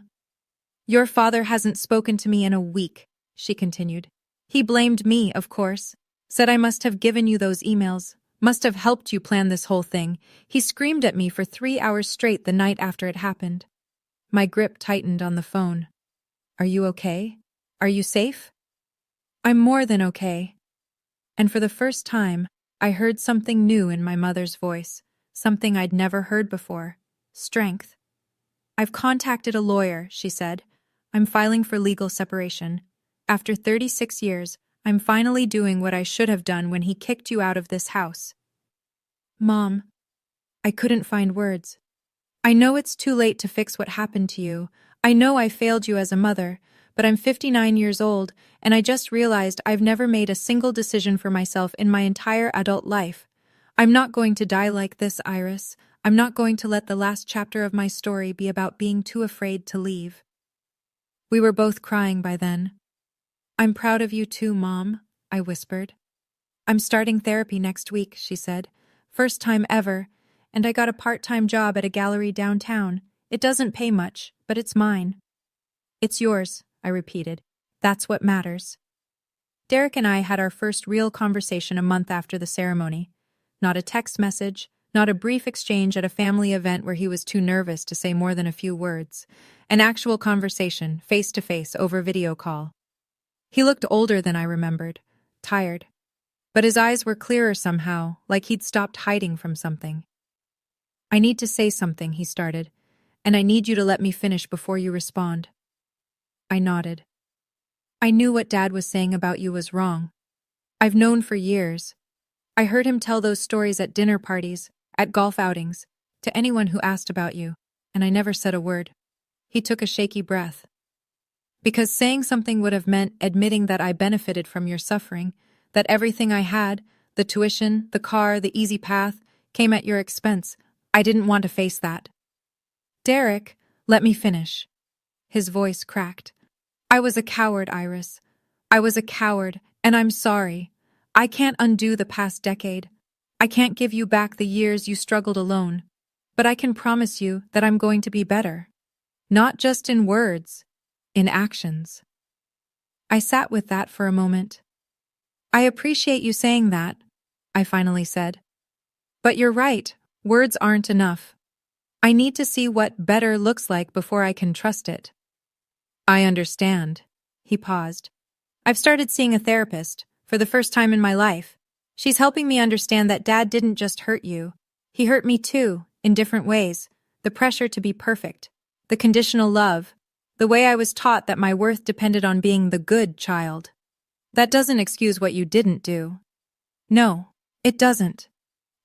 Your father hasn't spoken to me in a week, she continued. He blamed me, of course. Said I must have given you those emails, must have helped you plan this whole thing. He screamed at me for 3 hours straight the night after it happened. My grip tightened on the phone. Are you okay? Are you safe? I'm more than okay. And for the first time, I heard something new in my mother's voice, something I'd never heard before. Strength. "I've contacted a lawyer," she said. "I'm filing for legal separation. After 36 years, I'm finally doing what I should have done when he kicked you out of this house." Mom. I couldn't find words. "I know it's too late to fix what happened to you. I know I failed you as a mother, but I'm 59 years old, and I just realized I've never made a single decision for myself in my entire adult life. I'm not going to die like this, Iris. I'm not going to let the last chapter of my story be about being too afraid to leave." We were both crying by then. "I'm proud of you too, Mom," I whispered. "I'm starting therapy next week," she said. "First time ever, and I got a part-time job at a gallery downtown. It doesn't pay much, but it's mine." "It's yours," I repeated. "That's what matters." Derek and I had our first real conversation a month after the ceremony. Not a text message, not a brief exchange at a family event where he was too nervous to say more than a few words. An actual conversation, face-to-face, over video call. He looked older than I remembered, tired. But his eyes were clearer somehow, like he'd stopped hiding from something. "I need to say something," he started, "and I need you to let me finish before you respond." I nodded. "I knew what Dad was saying about you was wrong. I've known for years. I heard him tell those stories at dinner parties, at golf outings, to anyone who asked about you, and I never said a word." He took a shaky breath. "Because saying something would have meant admitting that I benefited from your suffering, that everything I had, the tuition, the car, the easy path, came at your expense. I didn't want to face that." "Derek, let me finish." His voice cracked. "I was a coward, Iris. I was a coward, and I'm sorry. I can't undo the past decade. I can't give you back the years you struggled alone. But I can promise you that I'm going to be better. Not just in words, in actions." I sat with that for a moment. "I appreciate you saying that," I finally said. "But you're right, words aren't enough. I need to see what better looks like before I can trust it." "I understand." He paused. "I've started seeing a therapist, for the first time in my life. She's helping me understand that Dad didn't just hurt you. He hurt me too, in different ways. The pressure to be perfect, the conditional love, the way I was taught that my worth depended on being the good child. That doesn't excuse what you didn't do." "No, it doesn't."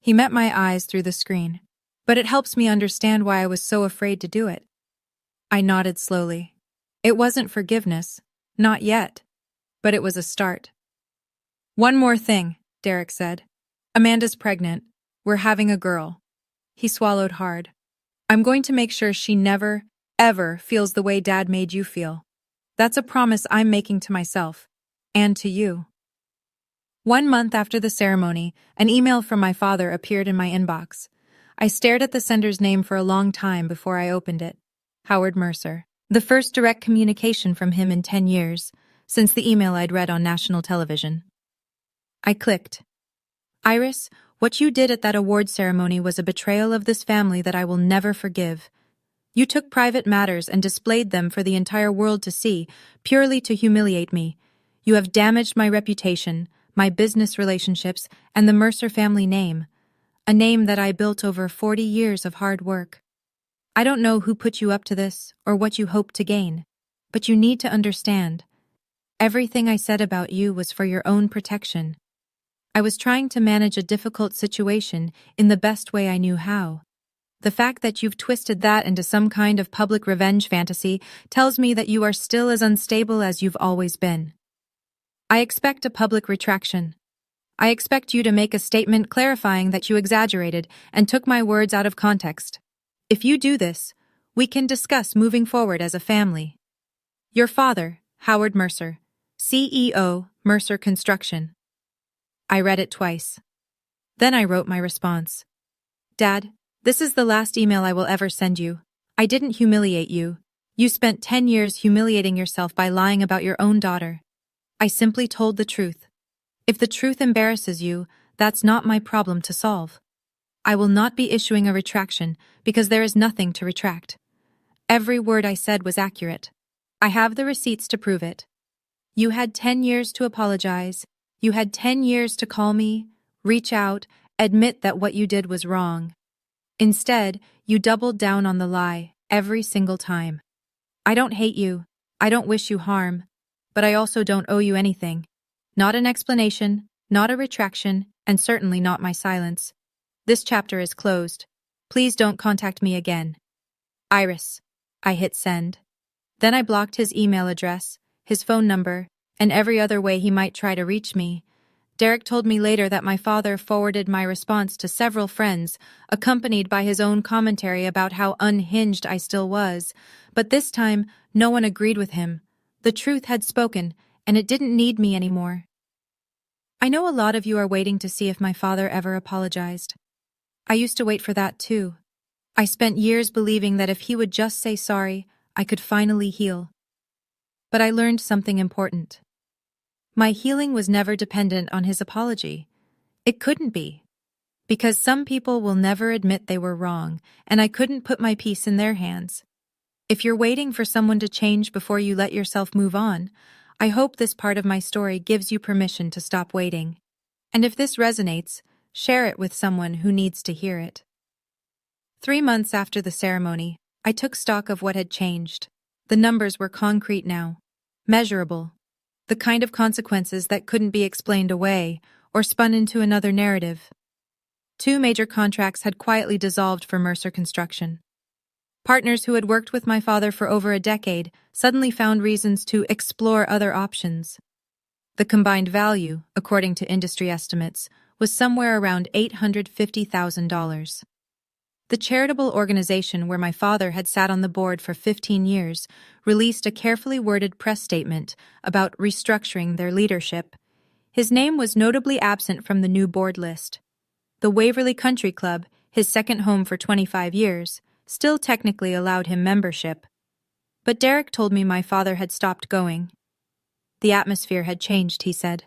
He met my eyes through the screen. "But it helps me understand why I was so afraid to do it." I nodded slowly. It wasn't forgiveness. Not yet. But it was a start. "One more thing," Derek said. "Amanda's pregnant. We're having a girl." He swallowed hard. "I'm going to make sure she never, ever feels the way Dad made you feel. That's a promise I'm making to myself. And to you." 1 month after the ceremony, an email from my father appeared in my inbox. I stared at the sender's name for a long time before I opened it. Howard Mercer. The first direct communication from him in 10 years, since the email I'd read on national television. I clicked. "Iris, what you did at that award ceremony was a betrayal of this family that I will never forgive. You took private matters and displayed them for the entire world to see, purely to humiliate me. You have damaged my reputation, my business relationships, and the Mercer family name. A name that I built over 40 years of hard work. I don't know who put you up to this or what you hope to gain, but you need to understand. Everything I said about you was for your own protection. I was trying to manage a difficult situation in the best way I knew how. The fact that you've twisted that into some kind of public revenge fantasy tells me that you are still as unstable as you've always been. I expect a public retraction. I expect you to make a statement clarifying that you exaggerated and took my words out of context. If you do this, we can discuss moving forward as a family. Your father, Howard Mercer, CEO, Mercer Construction." I read it twice. Then I wrote my response. "Dad, this is the last email I will ever send you. I didn't humiliate you. You spent 10 years humiliating yourself by lying about your own daughter. I simply told the truth. If the truth embarrasses you, that's not my problem to solve. I will not be issuing a retraction because there is nothing to retract. Every word I said was accurate. I have the receipts to prove it. You had 10 years to apologize. You had 10 years to call me, reach out, admit that what you did was wrong. Instead, you doubled down on the lie every single time. I don't hate you. I don't wish you harm. But I also don't owe you anything. Not an explanation, not a retraction, and certainly not my silence. This chapter is closed. Please don't contact me again. Iris. I hit send. Then I blocked his email address, his phone number, and every other way he might try to reach me. Derek told me later that my father forwarded my response to several friends, accompanied by his own commentary about how unhinged I still was. But this time, no one agreed with him. The truth had spoken, and it didn't need me anymore. I know a lot of you are waiting to see if my father ever apologized. I used to wait for that too. I spent years believing that if he would just say sorry, I could finally heal. But I learned something important. My healing was never dependent on his apology. It couldn't be. Because some people will never admit they were wrong, and I couldn't put my peace in their hands. If you're waiting for someone to change before you let yourself move on, I hope this part of my story gives you permission to stop waiting. And if this resonates, share it with someone who needs to hear it. 3 months after the ceremony, I took stock of what had changed. The numbers were concrete now, measurable. The kind of consequences that couldn't be explained away or spun into another narrative. 2 major contracts had quietly dissolved for Mercer Construction. Partners who had worked with my father for over a decade suddenly found reasons to explore other options. The combined value, according to industry estimates, was somewhere around $850,000. The charitable organization where my father had sat on the board for 15 years released a carefully worded press statement about restructuring their leadership. His name was notably absent from the new board list. The Waverly Country Club, his second home for 25 years, still technically allowed him membership. But Derek told me my father had stopped going. The atmosphere had changed, he said.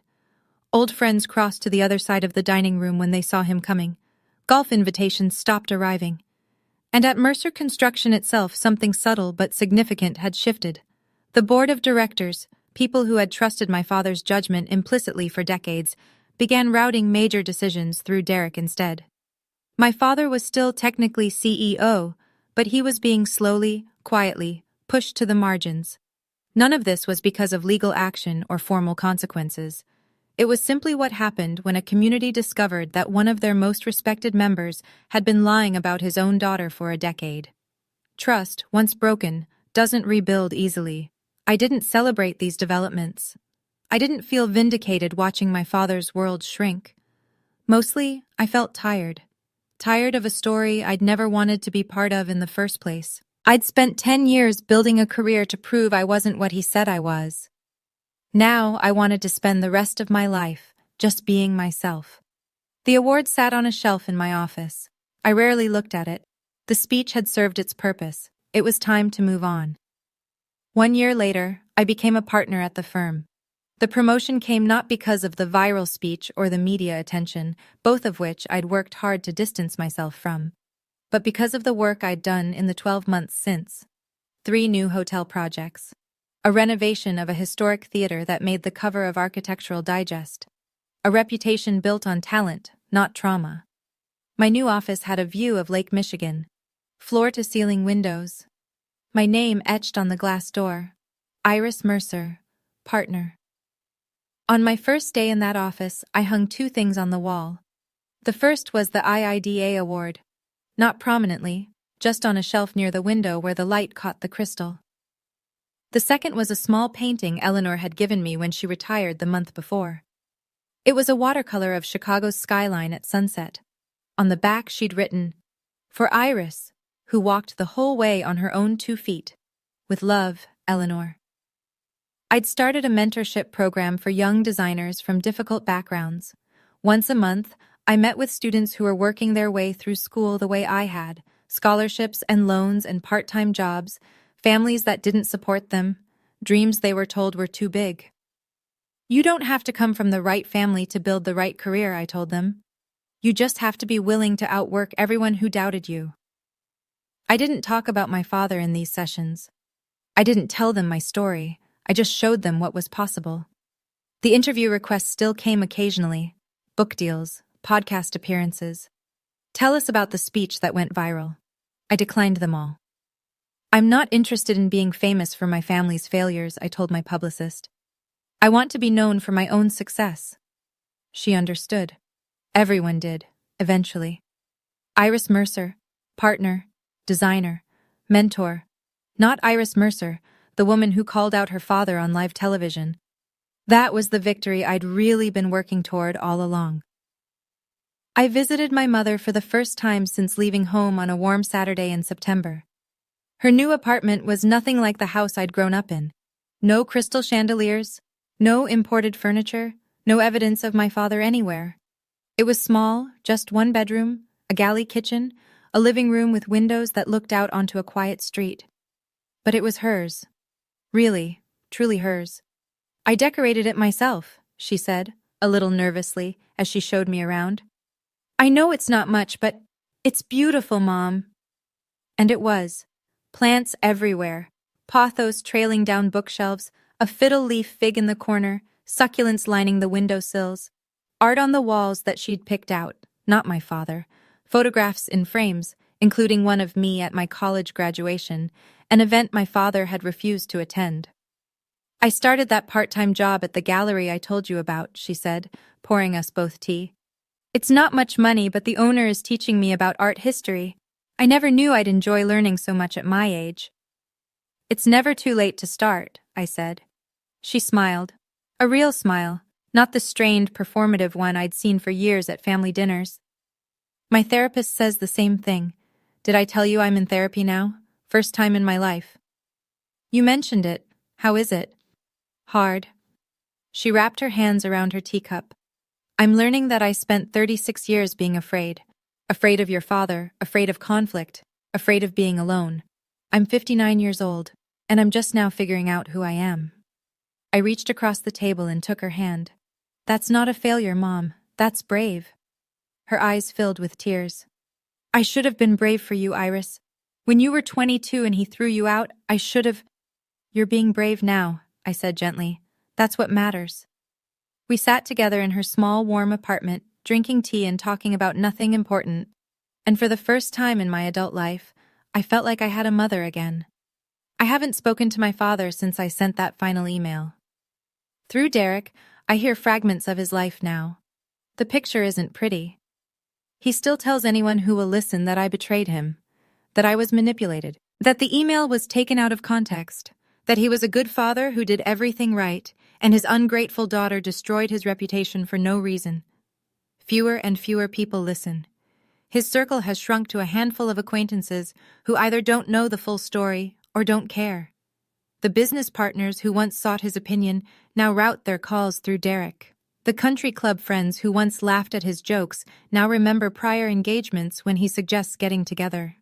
Old friends crossed to the other side of the dining room when they saw him coming. Golf invitations stopped arriving. And at Mercer Construction itself, something subtle but significant had shifted. The board of directors, people who had trusted my father's judgment implicitly for decades, began routing major decisions through Derek instead. My father was still technically CEO, but he was being slowly, quietly, pushed to the margins. None of this was because of legal action or formal consequences. It was simply what happened when a community discovered that one of their most respected members had been lying about his own daughter for a decade. Trust, once broken, doesn't rebuild easily. I didn't celebrate these developments. I didn't feel vindicated watching my father's world shrink. Mostly, I felt tired. Tired of a story I'd never wanted to be part of in the first place. I'd spent 10 years building a career to prove I wasn't what he said I was. Now I wanted to spend the rest of my life just being myself. The award sat on a shelf in my office. I rarely looked at it. The speech had served its purpose. It was time to move on. 1 year later, I became a partner at the firm. The promotion came not because of the viral speech or the media attention, both of which I'd worked hard to distance myself from, but because of the work I'd done in the 12 months since. 3 new hotel projects. A renovation of a historic theater that made the cover of Architectural Digest. A reputation built on talent, not trauma. My new office had a view of Lake Michigan. Floor-to-ceiling windows. My name etched on the glass door. Iris Mercer, partner. On my first day in that office, I hung 2 things on the wall. The first was the IIDA award. Not prominently, just on a shelf near the window where the light caught the crystal. The second was a small painting Eleanor had given me when she retired the month before. It was a watercolor of Chicago's skyline at sunset. On the back she'd written, "For Iris, who walked the whole way on her own 2 feet. With love, Eleanor." I'd started a mentorship program for young designers from difficult backgrounds. Once a month, I met with students who were working their way through school the way I had, scholarships and loans and part-time jobs, families that didn't support them, dreams they were told were too big. You don't have to come from the right family to build the right career, I told them. You just have to be willing to outwork everyone who doubted you. I didn't talk about my father in these sessions. I didn't tell them my story. I just showed them what was possible. The interview requests still came occasionally. Book deals, podcast appearances. Tell us about the speech that went viral. I declined them all. I'm not interested in being famous for my family's failures, I told my publicist. I want to be known for my own success. She understood. Everyone did, eventually. Iris Mercer, partner, designer, mentor. Not Iris Mercer, the woman who called out her father on live television. That was the victory I'd really been working toward all along. I visited my mother for the first time since leaving home on a warm Saturday in September. Her new apartment was nothing like the house I'd grown up in. No crystal chandeliers, no imported furniture, no evidence of my father anywhere. It was small, just one bedroom, a galley kitchen, a living room with windows that looked out onto a quiet street. But it was hers. Really, truly hers. I decorated it myself, she said, a little nervously, as she showed me around. I know it's not much, but it's beautiful, Mom. And it was. Plants everywhere, pothos trailing down bookshelves, a fiddle leaf fig in the corner, succulents lining the windowsills, art on the walls that she'd picked out, not my father, photographs in frames, including one of me at my college graduation, an event my father had refused to attend. I started that part-time job at the gallery I told you about, she said, pouring us both tea. It's not much money, but the owner is teaching me about art history. I never knew I'd enjoy learning so much at my age. It's never too late to start, I said. She smiled. A real smile, not the strained, performative one I'd seen for years at family dinners. My therapist says the same thing. Did I tell you I'm in therapy now? First time in my life. You mentioned it. How is it? Hard. She wrapped her hands around her teacup. I'm learning that I spent 36 years being afraid. Afraid of your father, afraid of conflict, afraid of being alone. I'm 59 years old, and I'm just now figuring out who I am. I reached across the table and took her hand. That's not a failure, Mom. That's brave. Her eyes filled with tears. I should have been brave for you, Iris. When you were 22 and he threw you out, I should have... You're being brave now, I said gently. That's what matters. We sat together in her small, warm apartment, drinking tea and talking about nothing important. And for the first time in my adult life, I felt like I had a mother again. I haven't spoken to my father since I sent that final email. Through Derek, I hear fragments of his life now. The picture isn't pretty. He still tells anyone who will listen that I betrayed him, that I was manipulated, that the email was taken out of context, that he was a good father who did everything right, and his ungrateful daughter destroyed his reputation for no reason. Fewer and fewer people listen. His circle has shrunk to a handful of acquaintances who either don't know the full story or don't care. The business partners who once sought his opinion now route their calls through Derek. The country club friends who once laughed at his jokes now remember prior engagements when he suggests getting together.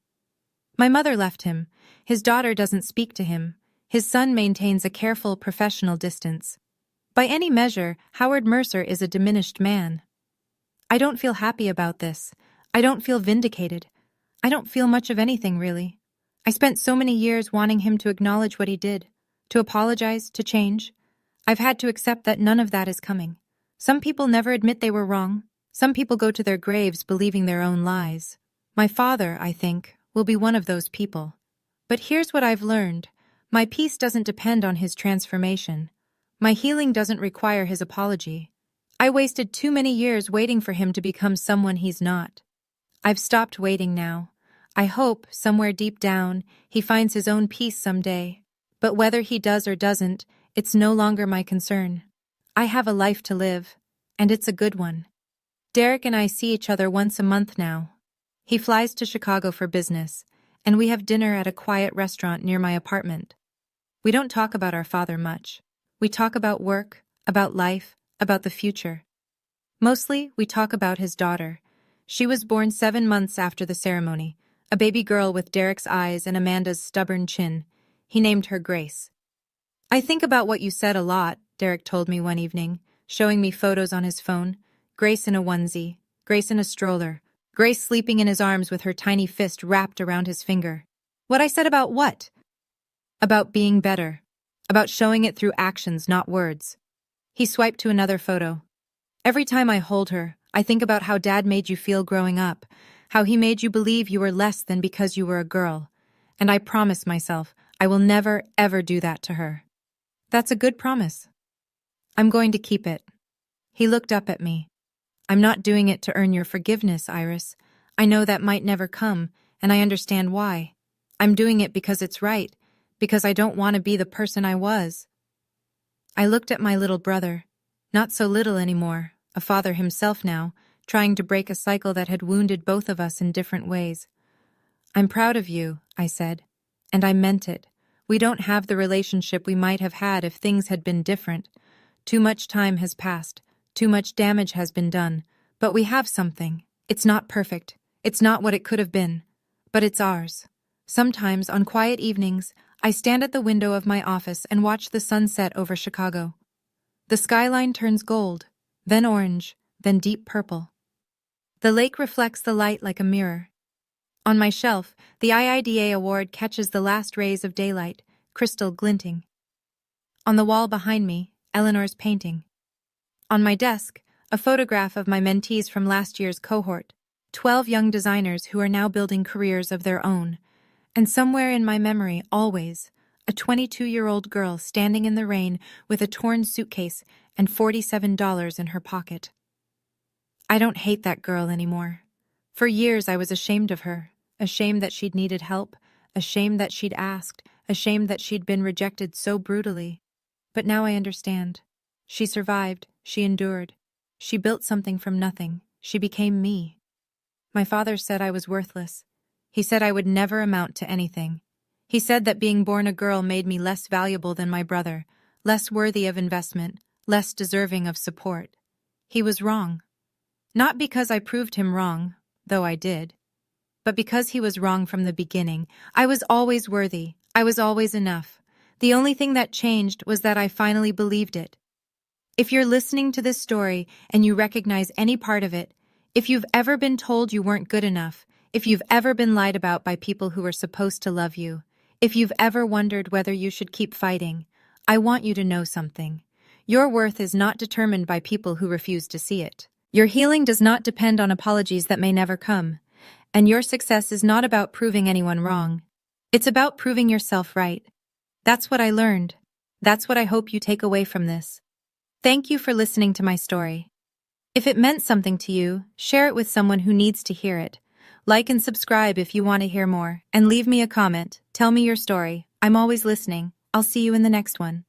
My mother left him. His daughter doesn't speak to him. His son maintains a careful, professional distance. By any measure, Howard Mercer is a diminished man. I don't feel happy about this. I don't feel vindicated. I don't feel much of anything, really. I spent so many years wanting him to acknowledge what he did, to apologize, to change. I've had to accept that none of that is coming. Some people never admit they were wrong. Some people go to their graves believing their own lies. My father, I think, will be one of those people. But here's what I've learned. My peace doesn't depend on his transformation. My healing doesn't require his apology. I wasted too many years waiting for him to become someone he's not. I've stopped waiting now. I hope, somewhere deep down, he finds his own peace someday. But whether he does or doesn't, it's no longer my concern. I have a life to live, and it's a good one. Derek and I see each other once a month now. He flies to Chicago for business, and we have dinner at a quiet restaurant near my apartment. We don't talk about our father much. We talk about work, about life, about the future. Mostly, we talk about his daughter. She was born 7 months after the ceremony, a baby girl with Derek's eyes and Amanda's stubborn chin. He named her Grace. I think about what you said a lot, Derek told me one evening, showing me photos on his phone. Grace in a onesie, Grace in a stroller, Grace sleeping in his arms with her tiny fist wrapped around his finger. What I said about what? About being better. About showing it through actions, not words. He swiped to another photo. Every time I hold her, I think about how Dad made you feel growing up, how he made you believe you were less than because you were a girl. And I promise myself I will never, ever do that to her. That's a good promise. I'm going to keep it. He looked up at me. I'm not doing it to earn your forgiveness, Iris. I know that might never come, and I understand why. I'm doing it because it's right, because I don't want to be the person I was. I looked at my little brother, not so little anymore, a father himself now, trying to break a cycle that had wounded both of us in different ways. I'm proud of you, I said, and I meant it. We don't have the relationship we might have had if things had been different. Too much time has passed, too much damage has been done, but we have something. It's not perfect, it's not what it could have been, but it's ours. Sometimes, on quiet evenings, I stand at the window of my office and watch the sun set over Chicago. The skyline turns gold, then orange, then deep purple. The lake reflects the light like a mirror. On my shelf, the AITA award catches the last rays of daylight, crystal glinting. On the wall behind me, Eleanor's painting. On my desk, a photograph of my mentees from last year's cohort, 12 young designers who are now building careers of their own. And somewhere in my memory, always, a 22-year-old girl standing in the rain with a torn suitcase and $47 in her pocket. I don't hate that girl anymore. For years I was ashamed of her, ashamed that she'd needed help, ashamed that she'd asked, ashamed that she'd been rejected so brutally. But now I understand. She survived, she endured. She built something from nothing. She became me. My father said I was worthless. He said I would never amount to anything. He said that being born a girl made me less valuable than my brother, less worthy of investment, less deserving of support. He was wrong. Not because I proved him wrong, though I did, but because he was wrong from the beginning. I was always worthy. I was always enough. The only thing that changed was that I finally believed it. If you're listening to this story and you recognize any part of it, if you've ever been told you weren't good enough, if you've ever been lied about by people who were supposed to love you, if you've ever wondered whether you should keep fighting, I want you to know something. Your worth is not determined by people who refuse to see it. Your healing does not depend on apologies that may never come. And your success is not about proving anyone wrong. It's about proving yourself right. That's what I learned. That's what I hope you take away from this. Thank you for listening to my story. If it meant something to you, share it with someone who needs to hear it. Like and subscribe if you want to hear more, and leave me a comment. Tell me your story. I'm always listening. I'll see you in the next one.